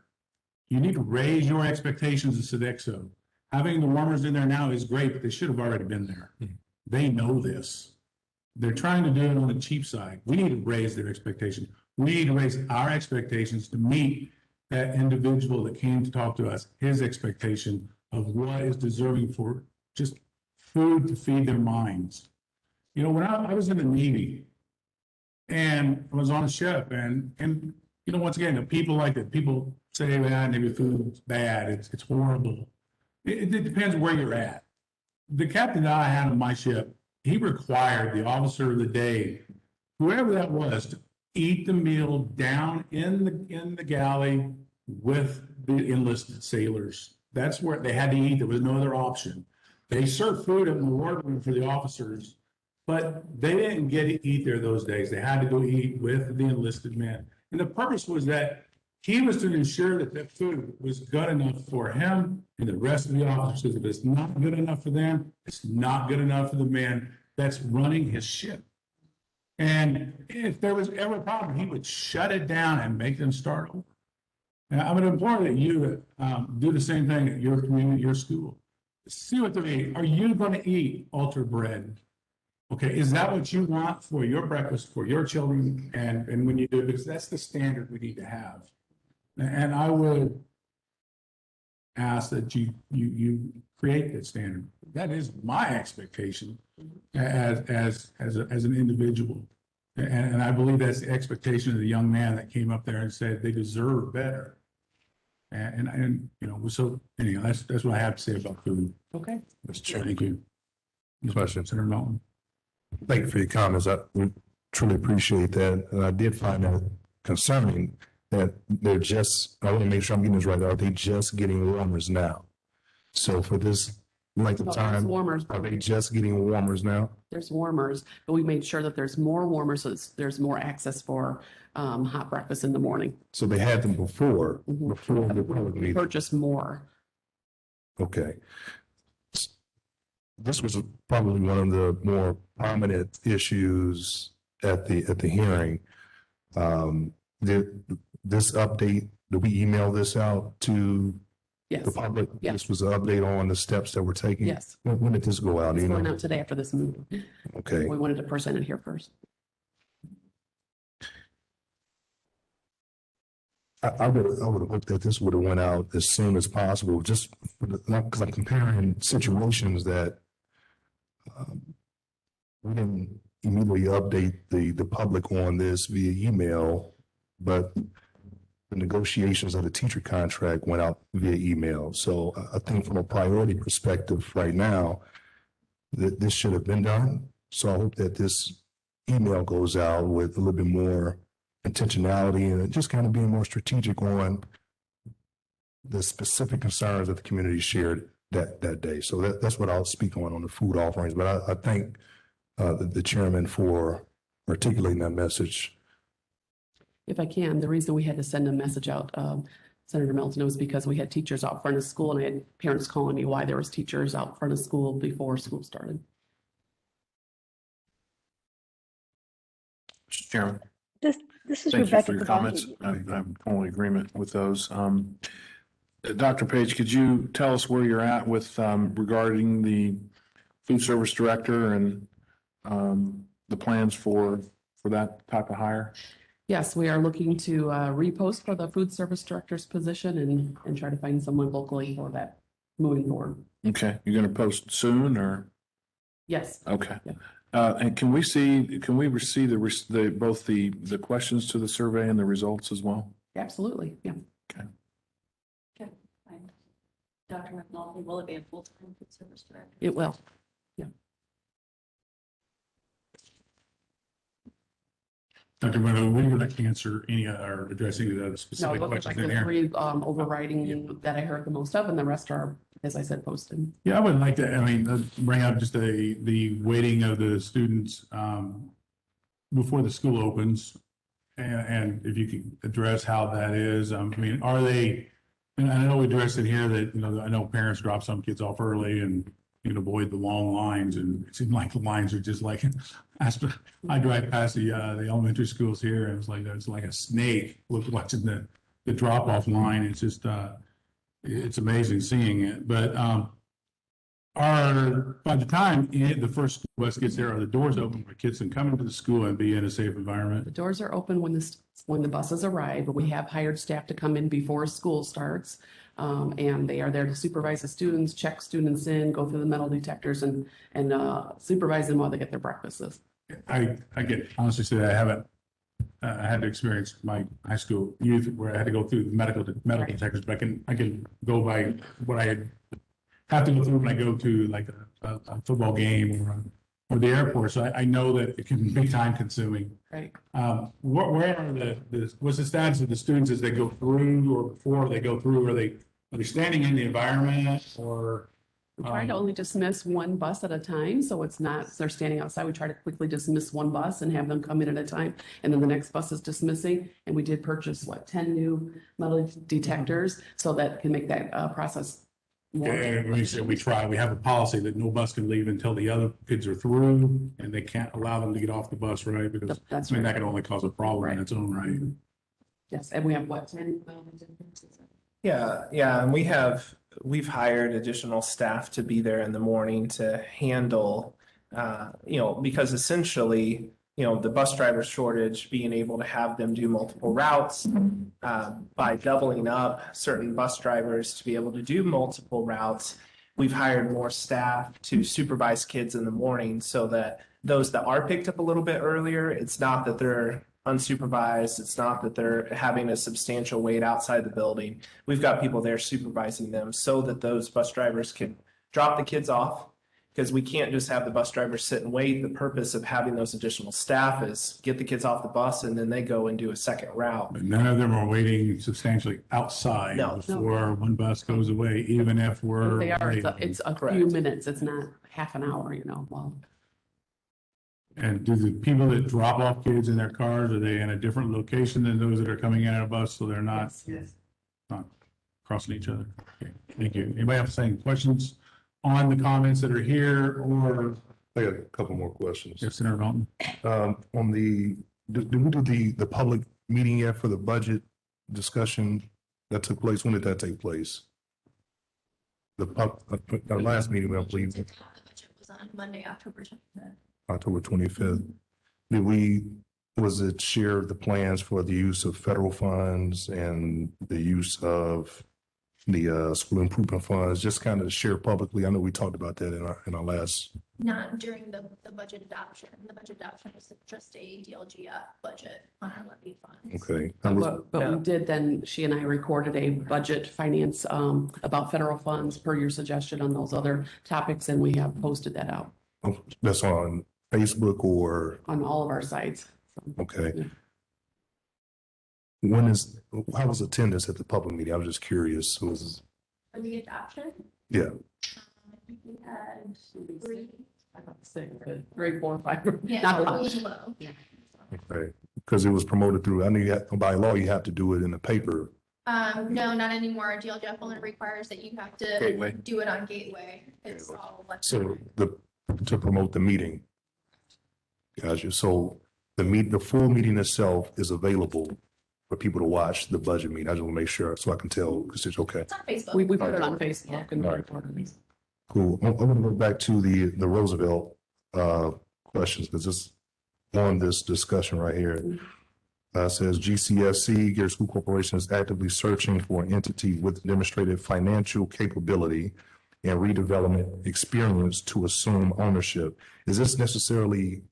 You need to raise your expectations of Sodexo. Having the warmers in there now is great, but they should have already been there. They know this. They're trying to do it on the cheap side. We need to raise their expectations. We need to raise our expectations to meet that individual that came to talk to us, his expectation of what is deserving for just food to feed their minds. You know, when I was in the Navy and I was on a ship and you know, once again, the people like that, people say, man, Navy food's bad, it's horrible. It depends where you're at. The captain that I had on my ship, he required the officer of the day, whoever that was, to eat the meal down in the galley with the enlisted sailors. That's where they had to eat. There was no other option. They served food in the wardroom for the officers, but they didn't get to eat there those days. They had to go eat with the enlisted men. And the purpose was that he was to ensure that that food was good enough for him and the rest of the officers. If it's not good enough for them, it's not good enough for the man that's running his ship. And if there was ever a problem, he would shut it down and make them start over. And I would implore that you do the same thing at your community, your school. See what they're eating. Are you going to eat ultra bread? Okay, is that what you want for your breakfast, for your children? And when you do, because that's the standard we need to have. And I would ask that you create that standard. That is my expectation as an individual. And I believe that's the expectation of the young man that came up there and said they deserve better. And you know, so anyhow, that's what I have to say about food. Okay. Mr. Chairman. Thank you. Question. Senator Melton. Thank you for your comments. I truly appreciate that. And I did find that concerning that they're just, I want to make sure I'm getting this right. Are they just getting warmers now? So for this length of No, there's time, warmers. are they just getting warmers now? There's warmers, but we made sure that there's more warmers so there's more access for hot breakfast in the morning. So they had them before the public We meeting. purchased more. Okay. This was probably one of the more prominent issues at the hearing. This update, did we email this out to Yes, the public? Yes. This was an update on the steps that we're taking? yes. When did this go out? Do It's you going know? out today after this meeting. Okay. We wanted to present it here first. I would have hoped that this would have went out as soon as possible, just because I'm comparing situations that we didn't immediately update the public on this via email, but the negotiations of the teacher contract went out via email. So I think from a priority perspective right now, that this should have been done. So I hope that this email goes out with a little bit more intentionality and just kind of being more strategic on the specific concerns that the community shared that day. So that's what I'll speak on the food offerings. But I thank the chairman for articulating that message. If I can, the reason we had to send a message out, Senator Melton, was because we had teachers out front of school and I had parents calling me why there was teachers out front of school before school started. Mr. Chairman. This is Thank you Rebecca for your Kabaki. comments. I'm totally in agreement with those. Dr. Page, could you tell us where you're at with regarding the food service director and the plans for that type of hire? Yes, we are looking to repost for the food service director's position and try to find someone locally for that moving forward. Okay, you're going to post soon or? Yes. Okay. Yeah. And can we receive both the questions to the survey and the results as well? Absolutely. Yeah. Okay. Dr. McNulty, will it be a full-time food service director? It will. Yeah. Dr. Bueno, would you like to answer any or address any of the No, specific those are questions like in the here? three overriding that I heard the most of, and the rest are, as I said, posted. Yeah, I would like to, bring up just the waiting of the students before the school opens. And if you could address how that is, are they, and I know we addressed it here that, I know parents drop some kids off early and you can avoid the long lines, and it seems like the lines are just like, I drive past the elementary schools here and it's like a snake watching the drop off line. It's just, it's amazing seeing it, but, by the time the first school bus gets there, are the doors open for kids to come into the school and be in a safe environment? The doors are open when the buses arrive, but we have hired staff to come in before school starts. And they are there to supervise the students, check students in, go through the metal detectors and supervise them while they get their breakfasts. I can honestly say that I haven't, I had to experience my high school youth where I had to go through the medical detectors, but I can go by what I have to go through when I go to like a football game or the airport. So I know that it can be time consuming. Right. Where are what's the status of the students as they go through or before they go through? Are they standing in the environment or? We try to only dismiss one bus at a time, so it's not, they're standing outside. We try to quickly dismiss one bus and have them come in at a time, and then the next bus is dismissing. And we did purchase, 10 new metal detectors, so that can make that process more. And when you say we try, we have a policy that no bus can leave until the other kids are through, and they can't allow them to get off the bus, right? Because That's that right. can only cause a problem in its own right. Yes, and we have 10 metal detectors? Yeah, and we've hired additional staff to be there in the morning to handle, because essentially, the bus driver shortage, being able to have them do multiple routes, by doubling up certain bus drivers to be able to do multiple routes, we've hired more staff to supervise kids in the morning so that those that are picked up a little bit earlier, it's not that they're unsupervised. It's not that they're having a substantial wait outside the building. We've got people there supervising them so that those bus drivers can drop the kids off, because we can't just have the bus drivers sit and wait. The purpose of having those additional staff is get the kids off the bus and then they go and do a second route. But none of them are waiting substantially outside No. before one bus goes away, even if we're. They are, late. it's a Correct. few minutes. It's not half an hour, well. And do the people that drop off kids in their cars, are they in a different location than those that are coming in a bus, so they're not crossing each other? Okay, thank you. Anybody have any questions on the comments that are here or I got a couple more questions. Yes, Senator Dalton. On the, did we do the public meeting yet for the budget discussion that took place? When did that take place? Our last meeting, I believe, The budget was on Monday, October 25th. October 25th. Was it share the plans for the use of federal funds and the use of the school improvement funds, just kind of share publicly? I know we talked about that in our last. Not during the budget adoption. The budget adoption was just a DLGF budget on our levy funds. Okay. But we did then, she and I recorded a budget finance about federal funds per your suggestion on those other topics, and we have posted that out That's on Facebook or? on all of our sites. Okay. Yeah. How was attendance at the public meeting? I was just curious. For the adoption, Yeah, we had three. Grade 4 and 5, Yeah, not a it lot. was low. okay. Because it was promoted through, I know by law, you have to do it in the paper. No, not anymore. DLGF only requires that you have to Gateway. do it on Gateway. It's all So to promote the meeting. Gotcha. So the full meeting itself is available for people to watch the budget meeting. I just want to make sure so I can tell because it's okay. It's on Facebook. We put it on Facebook and. Right. Cool. I want to go back to the Roosevelt questions because it's on this discussion right here. Says GCSC, Gary School Corporation, is actively searching for an entity with demonstrated financial capability and redevelopment experience to assume ownership. Is this necessarily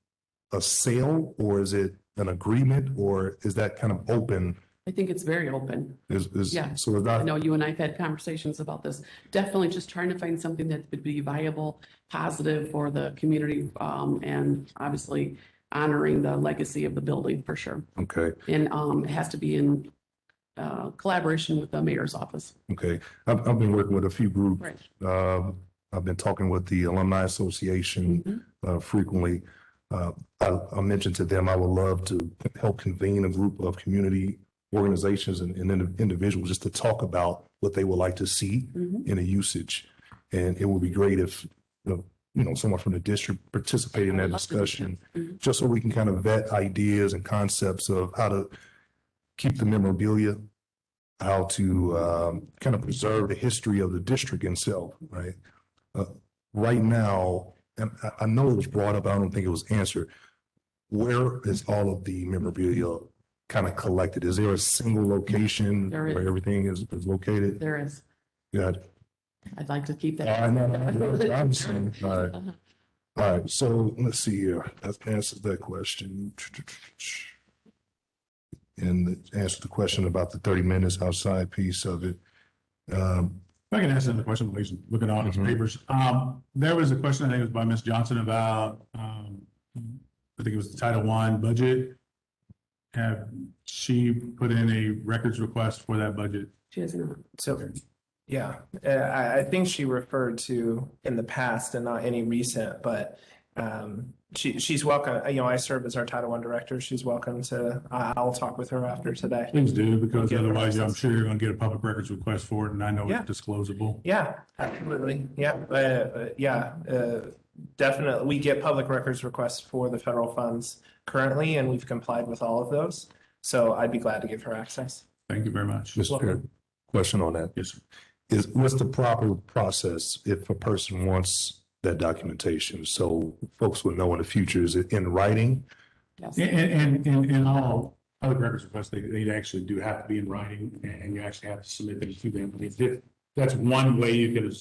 a sale or is it an agreement or is that kind of open? I think it's very open. Yeah. So it's I not, know you and I've had conversations about this. Definitely just trying to find something that would be viable, positive for the community, and obviously honoring the legacy of the building for sure. okay. And it has to be in collaboration with the mayor's office. Okay. I've been working with a few groups. Right. I've been talking with the Alumni Association frequently. I mentioned to them I would love to help convene a group of community organizations and individuals just to talk about what they would like to see in a usage. And it would be great if, someone from the district participated in that discussion, just so we can kind of vet ideas and concepts of how to keep the memorabilia, how to kind of preserve the history of the district itself, right? Right now, and I know it was brought up, I don't think it was answered. Where is all of the memorabilia kind of collected? Is there a single location There is. where everything is located? There is. Yeah. I'd like to keep that. I know. I'm saying, all right. All right. So let's see here. That answers that question. And answer the question about the 30 minutes outside piece of it. If I can answer the question, please, looking at all these papers. There was a question, I think it was by Ms. Johnson about, I think it was the Title I budget. Have she put in a records request for that budget? She has not. So, yeah, I think she referred to in the past and not any recent, but she's welcome. I serve as our Title I director. She's welcome to, I'll talk with her after today. Please do, because Get her otherwise I'm access. sure you're gonna get a public records request for it, and I know Yeah. it's disclosable. Yeah, absolutely. Yeah, definitely. We get public records requests for the federal funds currently, and we've complied with all of those. So I'd be glad to give her access. Thank you very much. Mr. Question on that. Yes, sir. What's the proper process if a person wants that documentation? So folks will know in the future, is it in writing? Yes. And in all public records requests, they actually do have to be in writing, and you actually have to submit them to them. That's one way you can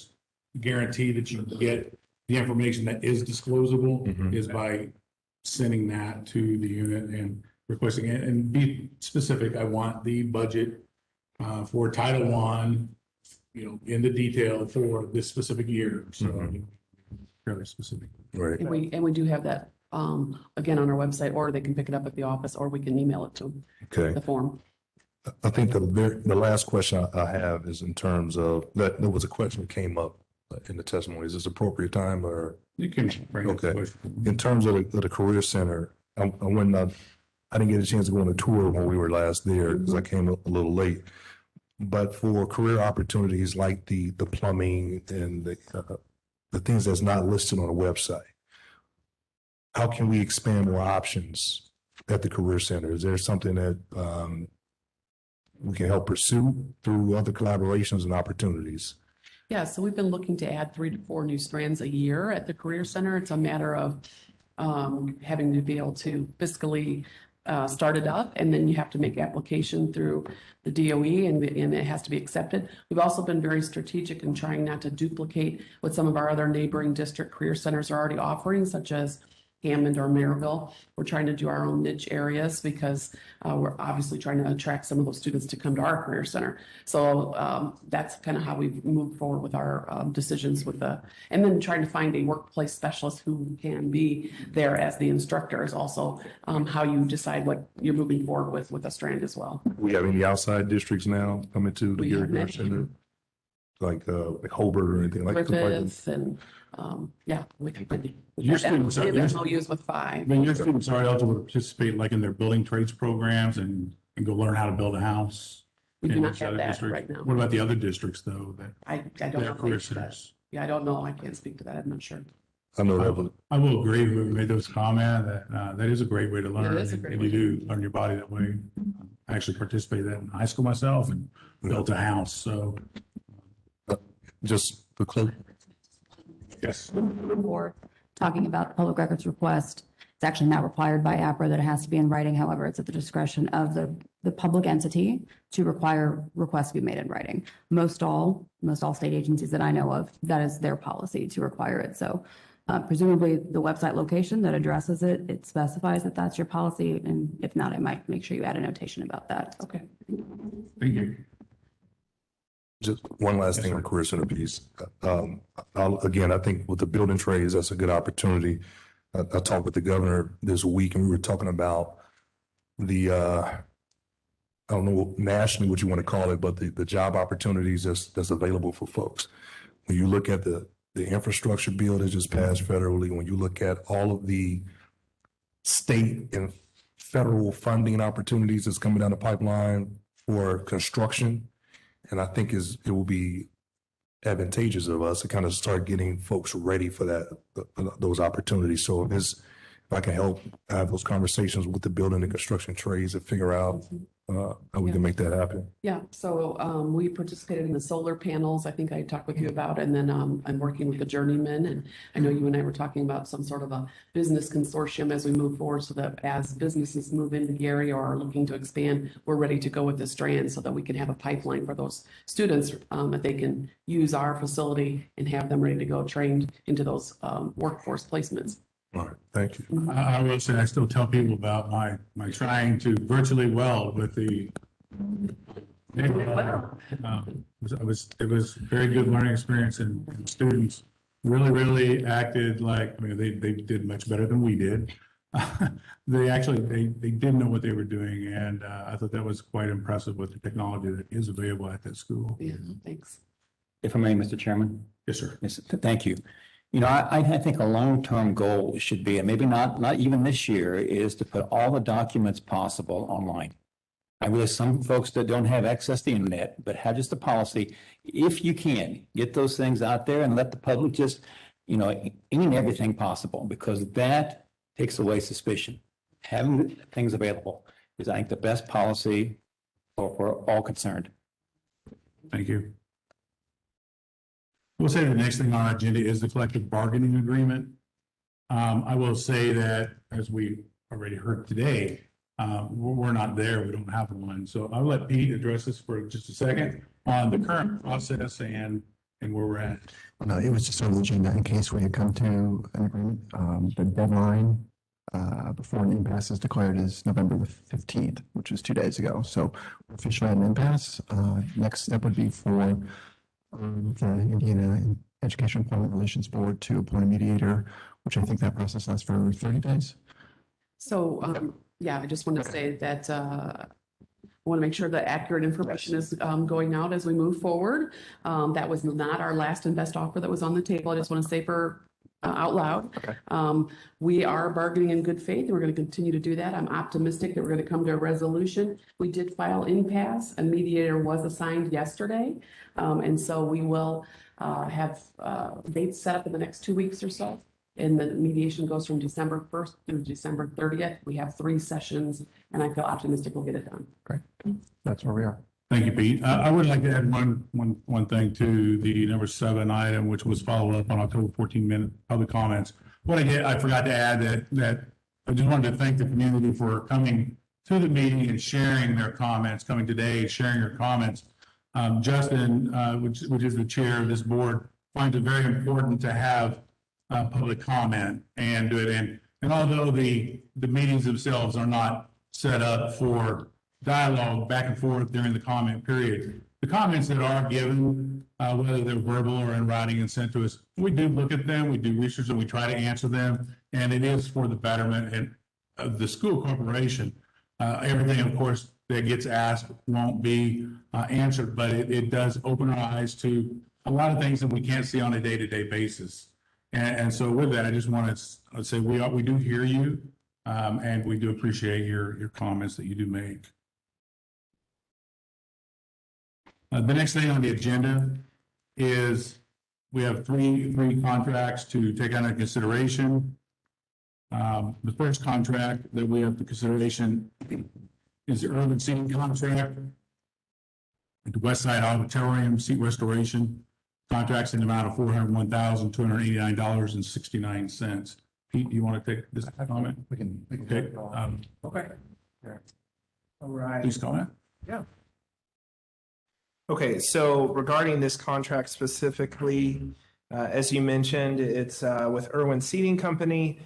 guarantee that you get the information that is disclosable is by sending that to the unit and requesting it, and be specific. I want the budget for Title I, in the detail for this specific year. So fairly specific. Right. And we do have that, again, on our website, or they can pick it up at the office, or we can email it to them, Okay. the form. I think the last question I have is in terms of that there was a question that came up in the testimony. Is this appropriate time or? You can bring up the Okay. question. In terms of the Career Center, I didn't get a chance to go on a tour when we were last there because I came up a little late. But for career opportunities like the plumbing and the things that's not listed on the website, how can we expand more options at the Career Center? Is there something that we can help pursue through other collaborations and opportunities? Yeah, so we've been looking to add 3 to 4 new strands a year at the Career Center. It's a matter of having to be able to fiscally start it up, and then you have to make application through the DOE, and it has to be accepted. We've also been very strategic in trying not to duplicate what some of our other neighboring district career centers are already offering, such as Hammond or Maryville. We're trying to do our own niche areas because we're obviously trying to attract some of those students to come to our career center. So that's kind of how we've moved forward with our decisions and then trying to find a workplace specialist who can be there as the instructor is also how you decide what you're moving forward with a strand as well. We have any outside districts now coming to the Gary Career Center? Like Hobart or anything like that? Griffith and yeah, we can. Your students are- MOUs with 5. I mean, your students are eligible to participate like in their building trades programs and go learn how to build a house. We do in not these have other that districts. right now. What about the other districts though? I don't that know. have career centers? Yeah, I don't know. I can't speak to that. I'm not sure. I know that. I will agree with whoever made those comment that that is a great way to learn. is a great and way you do learn your body that way. I actually participated in that in high school myself and built a house. So just for clear. yes. For talking about public records request, it's actually not required by APRA that it has to be in writing. However, it's at the discretion of the public entity to require requests to be made in writing. Most all state agencies that I know of, that is their policy to require it. So presumably the website location that addresses it, it specifies that that's your policy. And if not, I might make sure you add a notation about that. Okay. Thank you. Just one last thing on the Career Center piece. Again, I think with the building trades, that's a good opportunity. I talked with the governor this week and we were talking about the, I don't know nationally what you want to call it, but the job opportunities that's available for folks. When you look at the infrastructure bill that just passed federally, when you look at all of the state and federal funding opportunities that's coming down the pipeline for construction, and I think it will be advantageous of us to kind of start getting folks ready for those opportunities. So if I can help have those conversations with the building and construction trades and figure out how we can make that happen. Yeah, so we participated in the solar panels. I think I talked with you about, and then I'm working with the journeyman, and I know you and I were talking about some sort of a business consortium as we move forward, so that as businesses move into Gary or are looking to expand, we're ready to go with the strand so that we can have a pipeline for those students that they can use our facility and have them ready to go trained into those workforce placements. All right, thank you. I will say, I still tell people about my trying to virtually weld with the. It was a very good learning experience and students really acted like, I mean, they did much better than we did. They did know what they were doing, and I thought that was quite impressive with the technology that is available at that school. Yeah, thanks. If I may, Mr. Chairman. Yes, sir. Yes, thank you. You know, I think a long-term goal should be, and maybe not even this year, is to put all the documents possible online. I realize some folks that don't have access to the internet, but have just a policy. If you can, get those things out there and let the public just, you know, any and everything possible, because that takes away suspicion. Having things available is, I think, the best policy for all concerned. Thank you. We'll say the next thing on our agenda is the collective bargaining agreement. I will say that, as we already heard today, we're not there. We don't have one. So I'll let Pete address this for just a second on the current process and where we're at. No, it was just on the agenda in case we had come to an agreement. The deadline before an impasse is declared is November the 15th, which is 2 days ago. So we're officially at an impasse. Next step would be for the Indiana Education Employment Relations Board to appoint a mediator, which I think that process lasts for 30 days. So, yeah, I just want to say that I want to make sure that accurate information is going out as we move forward. That was not our last and best offer that was on the table. I just want to say for out loud. Okay. We are bargaining in good faith, and we're going to continue to do that. I'm optimistic that we're going to come to a resolution. We did file impasse. A mediator was assigned yesterday. And so we will have dates set up in the next 2 weeks or so. And the mediation goes from December 1st through December 30th. We have 3 sessions, and I feel optimistic we'll get it done. Great. That's where we are. Thank you, Pete. I would like to add one thing to the number 7 item, which was follow up on October 14 public comments. What I forgot to add that I just wanted to thank the community for coming to the meeting and sharing their comments, coming today, sharing your comments. Justin, which is the chair of this board, finds it very important to have public comment and do it. And although the meetings themselves are not set up for dialogue back and forth during the comment period, the comments that are given, whether they're verbal or in writing and sent to us, we do look at them, we do research, and we try to answer them. And it is for the betterment of the school corporation. Everything, of course, that gets asked won't be answered, but it does open our eyes to a lot of things that we can't see on a day-to-day basis. And so with that, I just want to say we do hear you, and we do appreciate your comments that you do make. The next thing on the agenda is we have three contracts to take under consideration. The first contract that we have for consideration is the urban seating contract at the West Side Auditorium seat restoration. Contracts in the amount of $401,289.69. Pete, do you want to take this comment? We can Okay. Okay. All right. Please comment. Yeah. Okay, so regarding this contract specifically, as you mentioned, it's with Irwin Seating Company.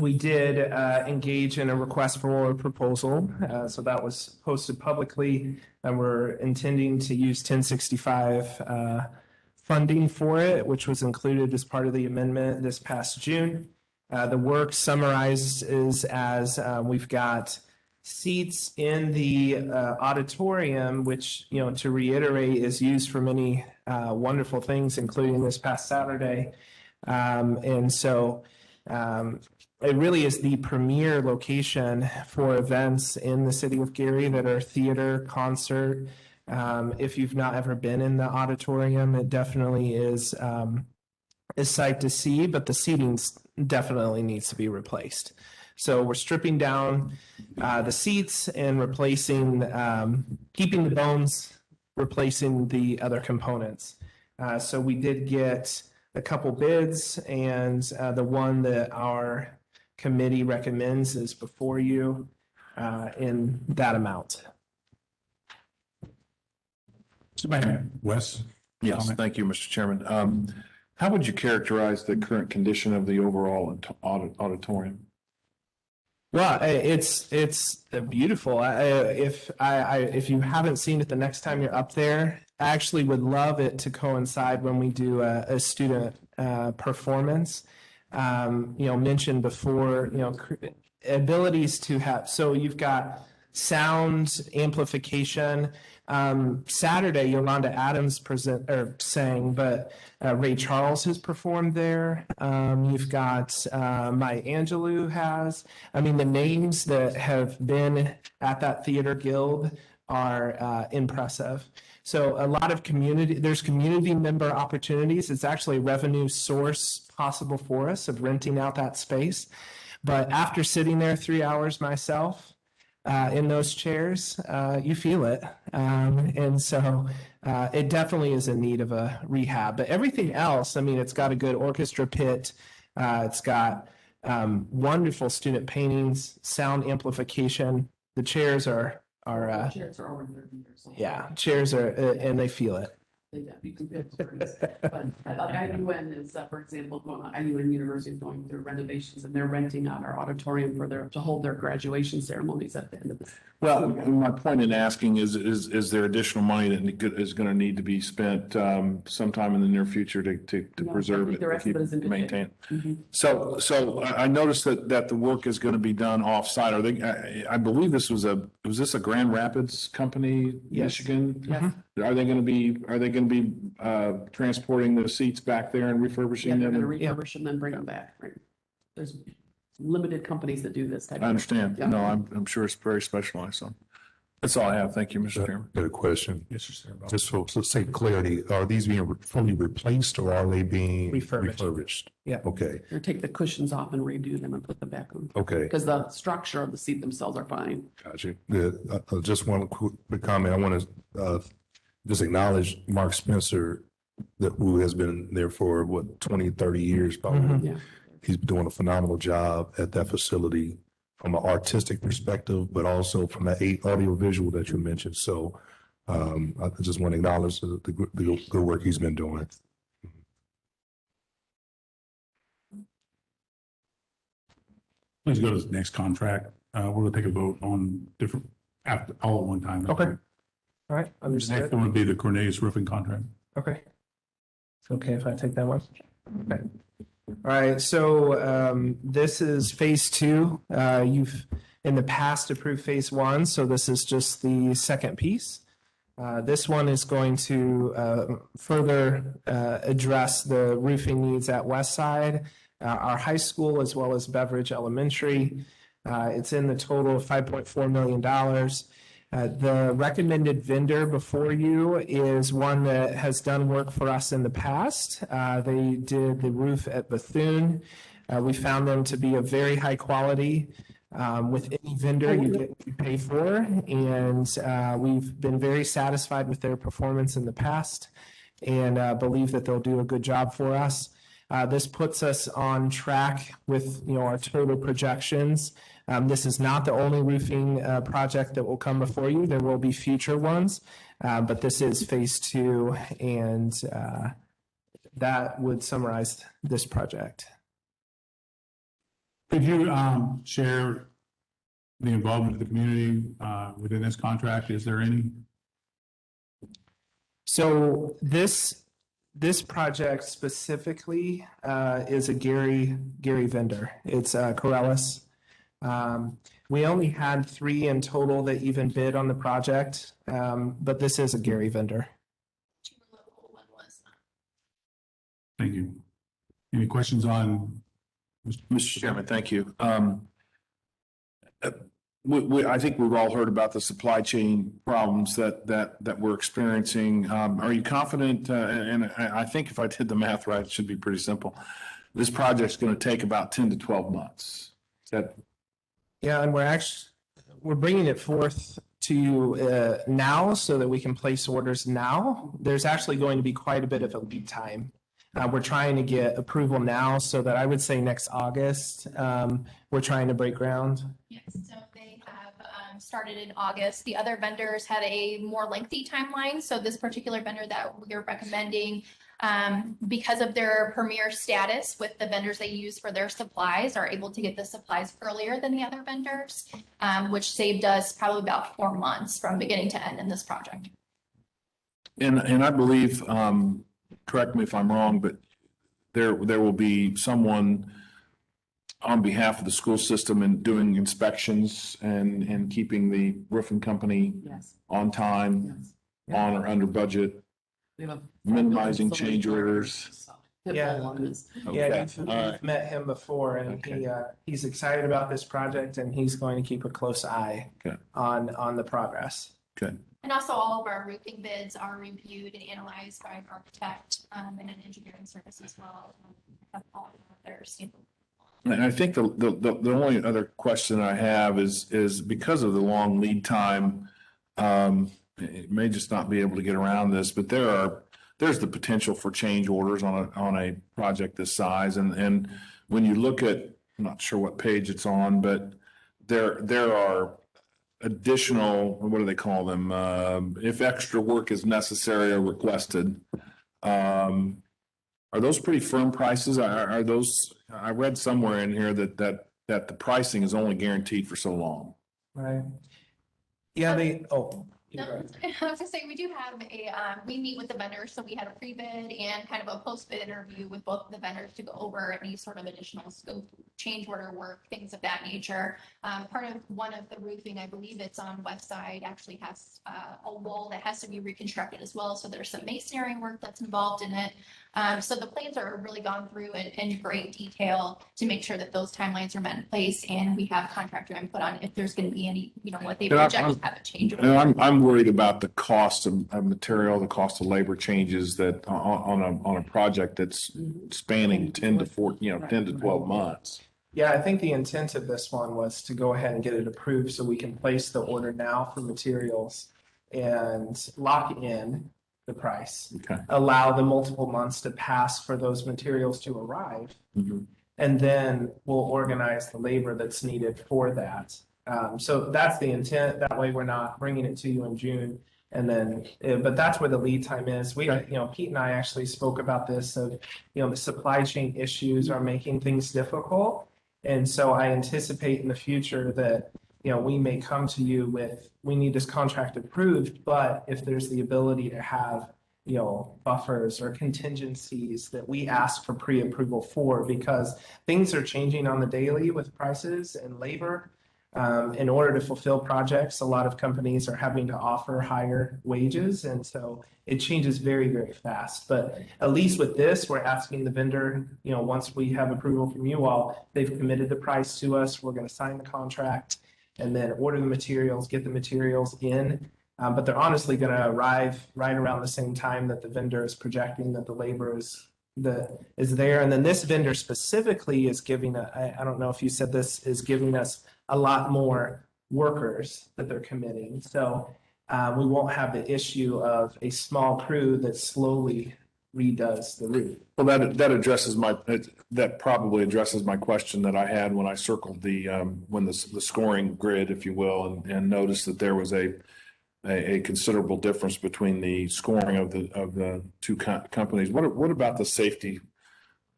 We did engage in a request for a proposal, so that was posted publicly, and we're intending to use 1065 funding for it, which was included as part of the amendment this past June. The work summarized is as we've got seats in the auditorium, which, you know, to reiterate, is used for many wonderful things, including this past Saturday. And so it really is the premier location for events in the city of Gary that are theater, concert. If you've not ever been in the auditorium, it definitely is a sight to see, but the seating definitely needs to be replaced. So we're stripping down the seats and replacing, keeping the bones, replacing the other components. So we did get a couple bids, and the one that our committee recommends is before you in that amount. Wes? Yes, Comment? thank you, Mr. Chairman. How would you characterize the current condition of the overall auditorium? Well, it's beautiful. If you haven't seen it the next time you're up there, I actually would love it to coincide when we do a student performance. Mentioned before, abilities to have, so you've got sound amplification. Saturday, Yolanda Adams sang, but Ray Charles has performed there. You've got Maya Angelou has. I mean, the names that have been at that theater guild are impressive. So a lot of there's community member opportunities. It's actually a revenue source possible for us of renting out that space. But after sitting there 3 hours myself, in those chairs, you feel it. And so it definitely is in need of a rehab. But everything else, I mean, it's got a good orchestra pit. It's got wonderful student paintings, sound amplification. The chairs are Chairs are over 30 years old. yeah, chairs are, and they feel it. You can feel stories. But IUN is, for example, IUN University is going through renovations, and they're renting out our auditorium to hold their graduation ceremonies at the end of this. Well, my point in asking is there additional money that is going to need to be spent sometime in the near future to preserve it, to keep maintain it? Mm-hmm. So I noticed that the work is going to be done off-site. Are they? I believe this was this a Grand Rapids company, Yes. Michigan? Yes. Are they going to be transporting the seats back there and refurbishing Yeah, they're them? going to refurbish them, then bring them back. Right. There's limited companies that do this type. I understand. Yeah. No, I'm sure it's very specialized. So, That's all I have. Thank you, Mr. Chairman. Got a question. Yes, sir. Just for sake of clarity, are these being fully replaced or are they being Refurbished. refurbished? Yeah. Okay, Or take the cushions off and redo them and put them back on. okay, Because the structure of the seat themselves are fine. got you. Good. Just one quick comment. I want to just acknowledge Mark Spencer, who has been there for 20, 30 years probably. Yeah. He's doing a phenomenal job at that facility from an artistic perspective, but also from that audio visual that you mentioned. So I just want to acknowledge the good work he's been doing. Please go to the next contract. We're gonna take a vote on different, after, all at one time. Okay. All right, The understood. next one would be the Cornelius Roofing contract. Okay. It's okay if I take that one? Okay. All right, so this is phase two. You've in the past approved phase one, so this is just the second piece. This one is going to further address the roofing needs at West Side, our high school, as well as Beveridge Elementary. It's in the total of $5.4 million. The recommended vendor before you is one that has done work for us in the past. They did the roof at Bethune. We found them to be of very high quality. With any vendor, you get what you pay for, and we've been very satisfied with their performance in the past, and believe that they'll do a good job for us. This puts us on track with our total projections. This is not the only roofing project that will come before you. There will be future ones, but this is phase two, and that would summarize this project. Could you share the involvement of the community within this contract? Is there any? So this project specifically is a Gary vendor. It's Corellis. We only had 3 in total that even bid on the project, but this is a Gary vendor. Thank you. Any questions on? Mr. Chairman, thank you. I think we've all heard about the supply chain problems that we're experiencing. Are you confident, and I think if I did the math right, it should be pretty simple. This project's going to take about 10 to 12 months. Is that? Yeah, and we're bringing it forth to you now so that we can place orders now. There's actually going to be quite a bit of a lead time. We're trying to get approval now so that I would say next August, we're trying to break ground. Yes, so they have started in August. The other vendors had a more lengthy timeline. So this particular vendor that we're recommending, because of their premier status with the vendors they use for their supplies, are able to get the supplies earlier than the other vendors, which saved us probably about 4 months from beginning to end in this project. And I believe, correct me if I'm wrong, but there will be someone on behalf of the school system and doing inspections and keeping the roofing company Yes. on time, Yes. on or under budget, We have a- minimizing change orders. Yeah. Okay. Yeah, All right. you've met him before, and he's excited about this project, and he's going to keep a close eye Okay. on the progress. Okay. And also all of our roofing bids are reviewed and analyzed by an architect and an engineering service as well. Have all of their standard. And I think the only other question I have is because of the long lead time, it may just not be able to get around this, but there's the potential for change orders on a project this size. And when you look at, I'm not sure what page it's on, but there are additional, what do they call them? If extra work is necessary or requested. Are those pretty firm prices? Are those, I read somewhere in here that the pricing is only guaranteed for so long. Right. Yeah, No, I was gonna say, we do have we meet with the vendors, so we had a pre-bid and kind of a post-bid interview with both of the vendors to go over any sort of additional scope change order work, things of that nature. Part of one of the roofing, I believe it's on west side, actually has a wall that has to be reconstructed as well. So there's some masonry work that's involved in it. So the plans are really gone through in great detail to make sure that those timelines are met in place, and we have contractor input on if there's going to be any, what they project have a change. And I'm worried about the cost of material, the cost of labor changes that on a project that's spanning 10 to 12 months. Yeah, I think the intent of this one was to go ahead and get it approved so we can place the order now for materials and lock in the price. Okay. Allow the multiple months to pass for those materials to arrive. And then we'll organize the labor that's needed for that. So that's the intent. That way we're not bringing it to you in June. And then, but that's where the lead time is. We, Pete and I actually spoke about this of, the supply chain issues are making things difficult. And so I anticipate in the future that, we may come to you with, we need this contract approved, but if there's the ability to have, buffers or contingencies that we ask for pre-approval for, because things are changing on the daily with prices and labor. In order to fulfill projects, a lot of companies are having to offer higher wages. And so it changes very, very fast. But at least with this, we're asking the vendor, once we have approval from you all, they've committed the price to us. We're going to sign the contract and then order the materials, get the materials in. But they're honestly going to arrive right around the same time that the vendor is projecting that the labor is there. And then this vendor specifically is giving, I don't know if you said this, is giving us a lot more workers that they're committing. So we won't have the issue of a small crew that slowly redoes the roof. Well, that probably addresses my question that I had when I circled the scoring grid, if you will, and noticed that there was a considerable difference between the scoring of the two companies. What about the safety?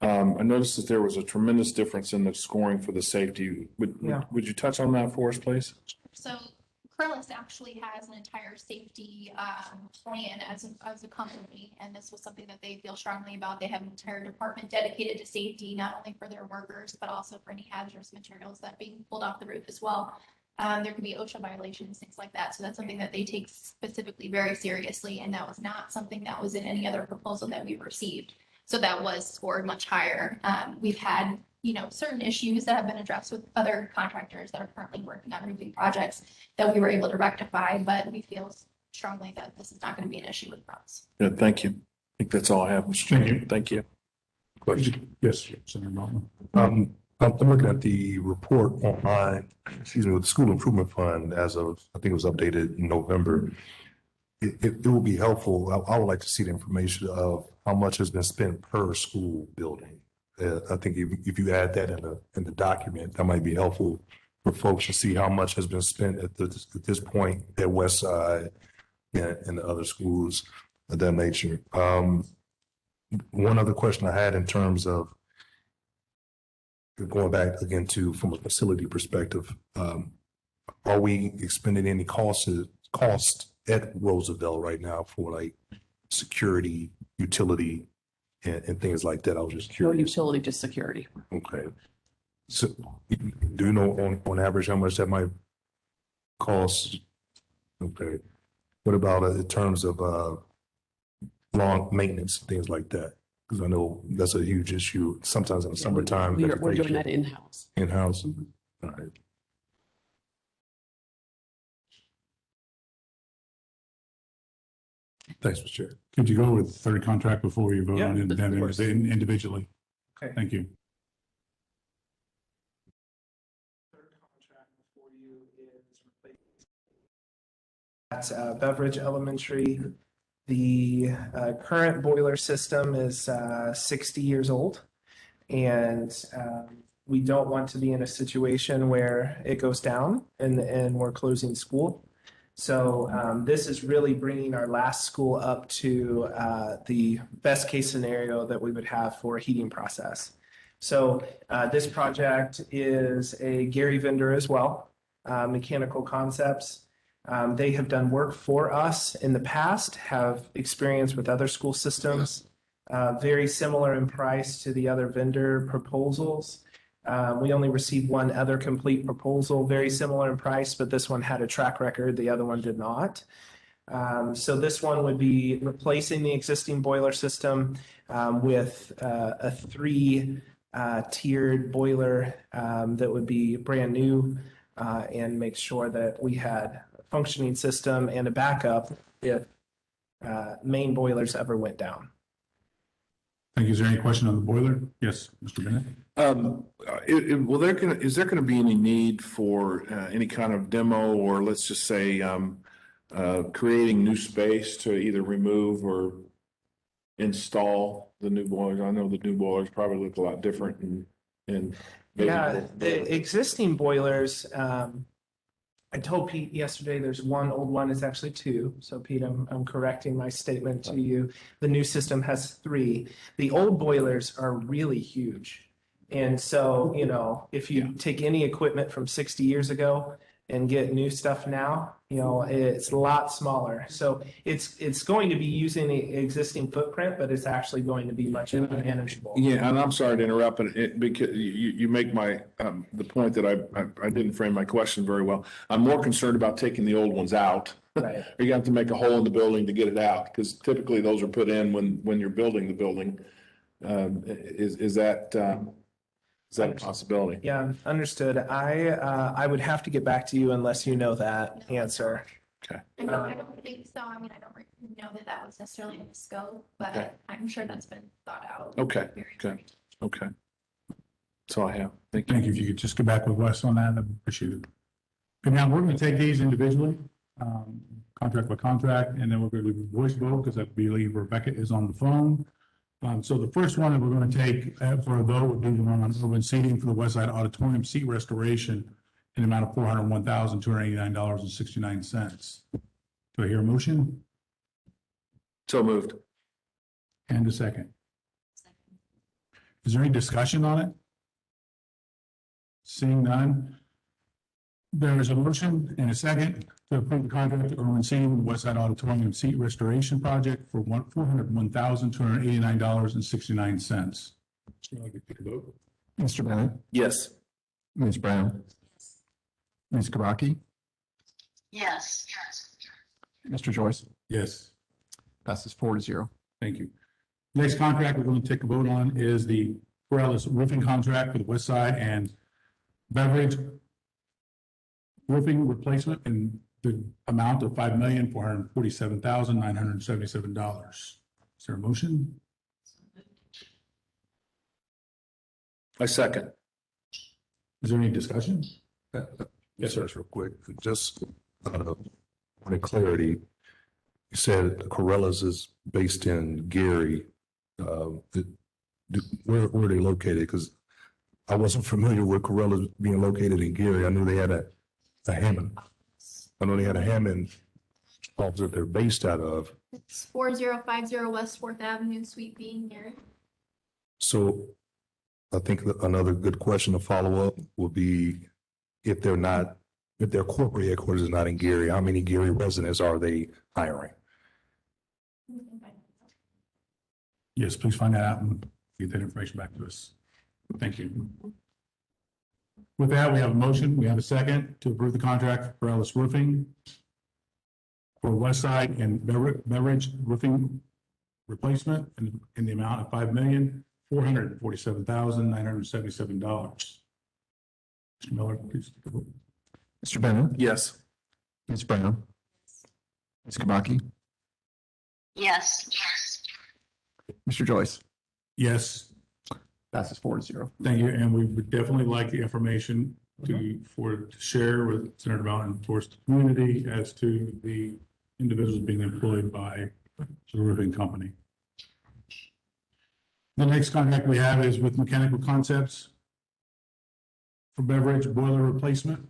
I noticed that there was a tremendous difference in the scoring for the safety. Would you touch on that for us, please? So Corliss actually has an entire safety plan as a company, and this was something that they feel strongly about. They have an entire department dedicated to safety, not only for their workers, but also for any hazardous materials that are being pulled off the roof as well. There could be OSHA violations, things like that. So that's something that they take specifically very seriously, and that was not something that was in any other proposal that we received. So that was scored much higher. We've had, certain issues that have been addressed with other contractors that are currently working on roofing projects that we were able to rectify, but we feel strongly that this is not going to be an issue with us. Good, thank you. I think that's all I have, Mr. Chairman. Thank you. Question? Yes, Senator Martin. I'm looking at the report online, with the School Improvement Fund as of, I think it was updated in November. It will be helpful. I would like to see the information of how much has been spent per school building. I think if you add that in the document, that might be helpful for folks to see how much has been spent at this point at West Side and the other schools of that nature. One other question I had in terms of going back again from a facility perspective, are we expending any cost at Roosevelt right now for like security, utility, and things like that? I was just No curious. utility, just security. Okay. So do you know on average how much that might cost? Okay. What about in terms of lawn maintenance, things like that? Because I know that's a huge issue sometimes in the summertime. We're doing that in-house. In-house. All right. Thanks, Mr. Chair. Could you go with the third contract before you vote on it of course. individually? Okay. Thank you. Third contract before you is at Beveridge Elementary. The current boiler system is 60 years old, and we don't want to be in a situation where it goes down and we're closing school. So this is really bringing our last school up to the best case scenario that we would have for a heating process. So this project is a Gary vendor as well, Mechanical Concepts. They have done work for us in the past, have experience with other school systems, very similar in price to the other vendor proposals. We only received one other complete proposal, very similar in price, but this one had a track record, the other one did not. So this one would be replacing the existing boiler system with a three-tiered boiler that would be brand new and make sure that we had a functioning system and a backup if main boilers ever went down. Thank you. Is there any question on the boiler? Yes, Mr. Bennett? Is there going to be any need for any kind of demo, or let's just say creating new space to either remove or install the new boilers? I know the new boilers probably look a lot different and Yeah, the existing boilers, I told Pete yesterday, there's one old one, it's actually two. So Pete, I'm correcting my statement to you. The new system has three. The old boilers are really huge. And so, you know, if you take any equipment from 60 years ago and get new stuff now, you know, it's a lot smaller. So it's going to be using the existing footprint, but it's actually going to be much more manageable. Yeah, and I'm sorry to interrupt, but because you make my the point that I didn't frame my question very well. I'm more concerned about taking the old ones out. Right. Or you have to make a hole in the building to get it out, because typically those are put in when you're building the building. Is that a possibility? Yeah, understood. I would have to get back to you unless you know that answer. Okay. I don't think so. I mean, I don't know that that was necessarily in the scope, but Okay. I'm sure that's been thought out. Okay, okay, okay. That's all I have. Thank you. Thank you. If you could just get back with Wes on that, I'd appreciate it. And now we're going to take these individually, contract by contract, and then we're going to do voice vote because I believe Rebecca is on the phone. So the first one that we're going to take for a vote would be the one on urban seating for the West Side Auditorium seat restoration in the amount of $401,289.69. Do I hear a motion? So moved. And a second. Is there any discussion on it? Seeing none. There is a motion and a second to approve the contract to urban seating West Side Auditorium seat restoration project for $401,289.69. Mr. Bennett, Yes. Ms. Brown, Ms. Kabaki, Yes. Mr. Joyce, Yes. passes 4-0. Thank you. Next contract we're going to take a vote on is the Corellis roofing contract for the West Side and Beverage roofing replacement in the amount of $5,447,977. Is there a motion? I second. Is there any discussion? Yes, sir. Real quick, just for clarity, you said Corellis is based in Gary. Where are they located? Because I wasn't familiar with Corellis being located in Gary. I knew they had a Hammond. I know they had a Hammond office that they're based out of. It's 4050 West 4th Avenue, Suite B, here. So I think another good question to follow up would be if their corporate headquarters is not in Gary, how many Gary residents are they hiring? Yes, please find that out and get that information back to us. Thank you. With that, we have a motion. We have a second to approve the contract for Corellis Roofing for West Side and Beverage roofing replacement in the amount of $5,447,977. Mr. Miller, please take a vote. Mr. Bennett, Yes. Ms. Brown, Ms. Kabaki, Yes. Mr. Joyce, Yes, passes 4-0. thank you. And we would definitely like the information to share with Senator Bowden towards the community as to the individuals being employed by the roofing company. The next contract we have is with Mechanical Concepts for beverage boiler replacement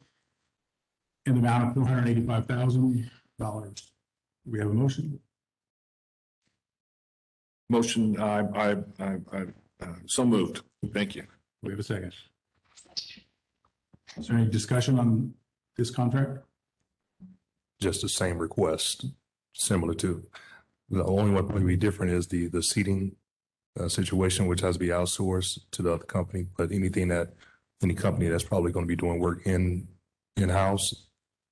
in the amount of $485,000. We have a motion. Motion, so moved. Thank you. We have a second. Is there any discussion on this contract? Just the same request, similar to, the only one that would be different is the seating situation, which has to be outsourced to the other company, but anything that any company that's probably going to be doing work in-house,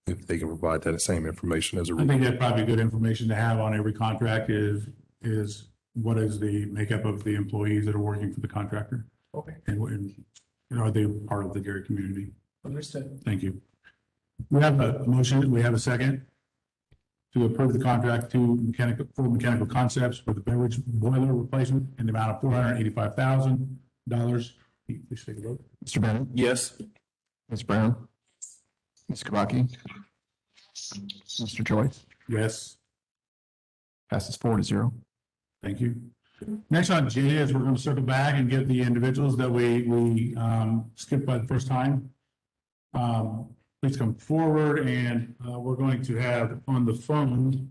if they can provide that same information as a. I think that's probably good information to have on every contract is what is the makeup of the employees that are working for the contractor? Okay, And are they part of the Gary community? understood. Thank you. We have a motion, we have a second to approve the contract for mechanical concepts for the beverage boiler replacement in the amount of $485,000. Please take a vote. Mr. Bennett, Yes. Ms. Brown, Ms. Kabaki, Mr. Joyce, Yes, passes 4-0. thank you. Next on the agenda is we're going to circle back and get the individuals that we skipped by the first time. Please come forward, and we're going to have on the phone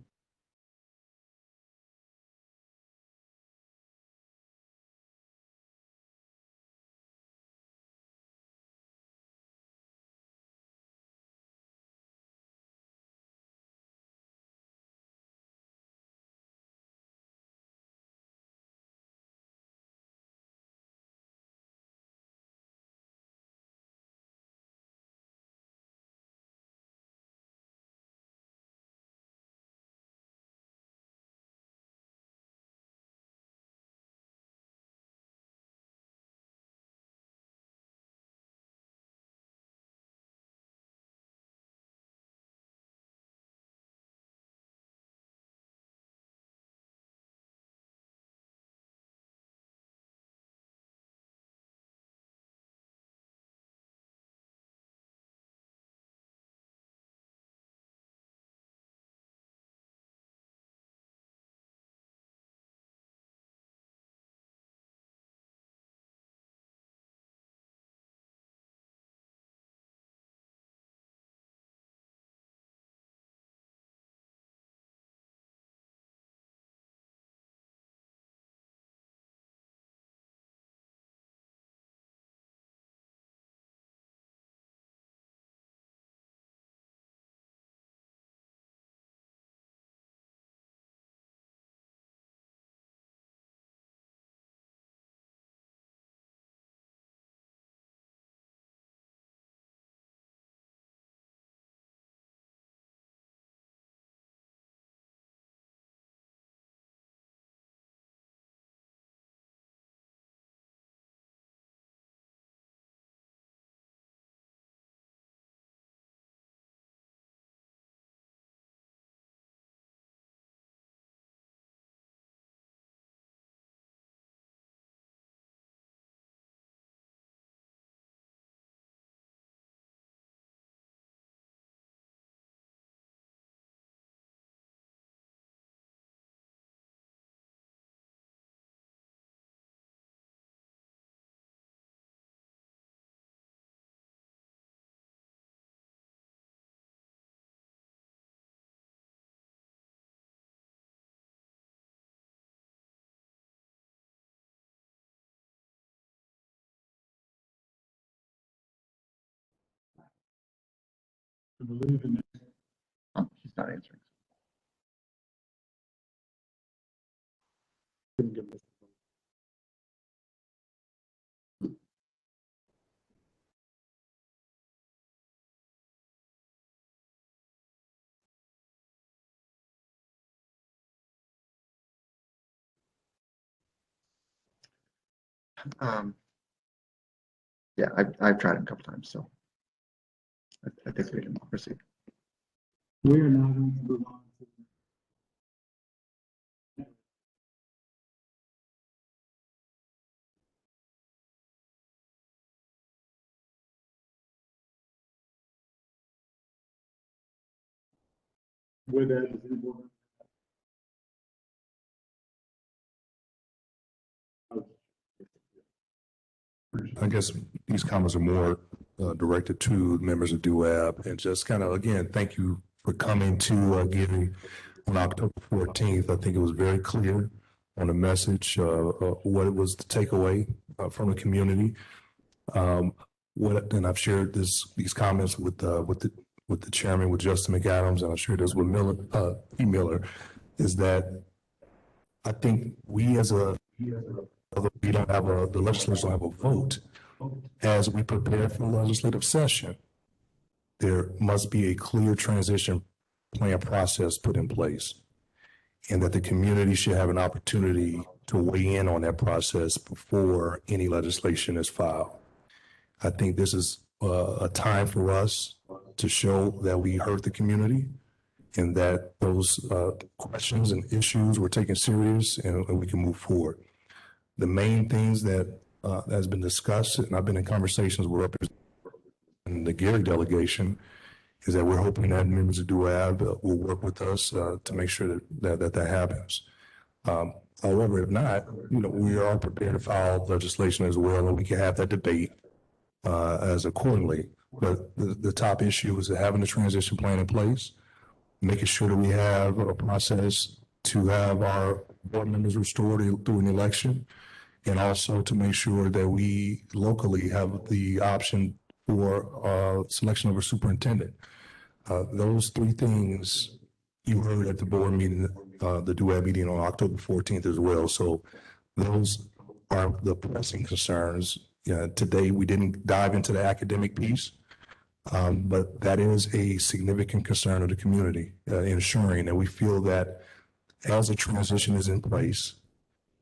to believe in She's not answering. Yeah, I've tried it a couple times, so I think we can proceed. we are now going to move on to with that. Is anyone- I guess these comments are more directed to members of DUAB, and just kind of, again, thank you for coming to Gary on October 14th. I think it was very clear on the message, what it was the takeaway from the community. And I've shared these comments with the chairman, with Justin McAdams, and I've shared this with Miller, is that I think we don't have the legislators don't have a vote as we prepare for legislative session, there must be a clear transition plan process put in place, and that the community should have an opportunity to weigh in on that process before any legislation is filed. I think this is a time for us to show that we heard the community and that those questions and issues were taken serious, and we can move forward. The main things that has been discussed, and I've been in conversations with representatives in the Gary delegation, is that we're hoping that members of DUAB will work with us to make sure that happens. However, if not, we are prepared to file legislation as well, and we can have that debate as accordingly. But the top issue is having the transition plan in place, making sure that we have a process to have our board members restored through an election, and also to make sure that we locally have the option for selection of a superintendent. Those three things you heard at the board meeting, the DUAB meeting on October 14th as well. So those are the pressing concerns. Today, we didn't dive into the academic piece, but that is a significant concern of the community, ensuring that we feel that as a transition is in place,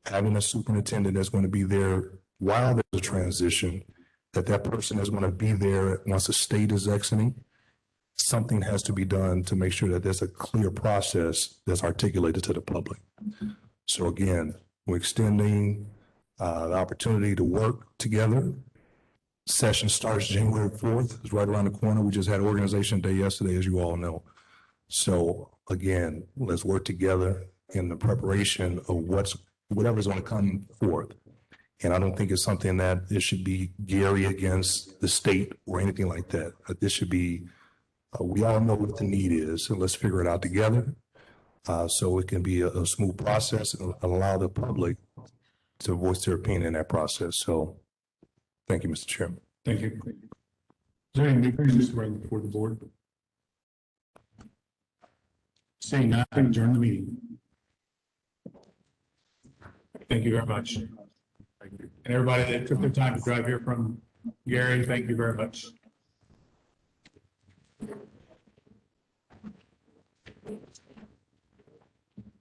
having a superintendent that's going to be there while there's a transition, that person is going to be there once the state is exiting. Something has to be done to make sure that there's a clear process that's articulated to the public. So again, we're extending the opportunity to work together. Session starts January 4th. It's right around the corner. We just had Organization Day yesterday, as you all know. So again, let's work together in the preparation of whatever's going to come forth. And I don't think it's something that it should be Gary against the state or anything like that. This should be, we all know what the need is, so let's figure it out together so it can be a smooth process and allow the public to voice their opinion in that process. So thank you, Mr. Chairman. Thank you. Is there any new business before the board? Seeing none, I adjourn the meeting. Thank you very much. And everybody that took their time to drive here from Gary, thank you very much.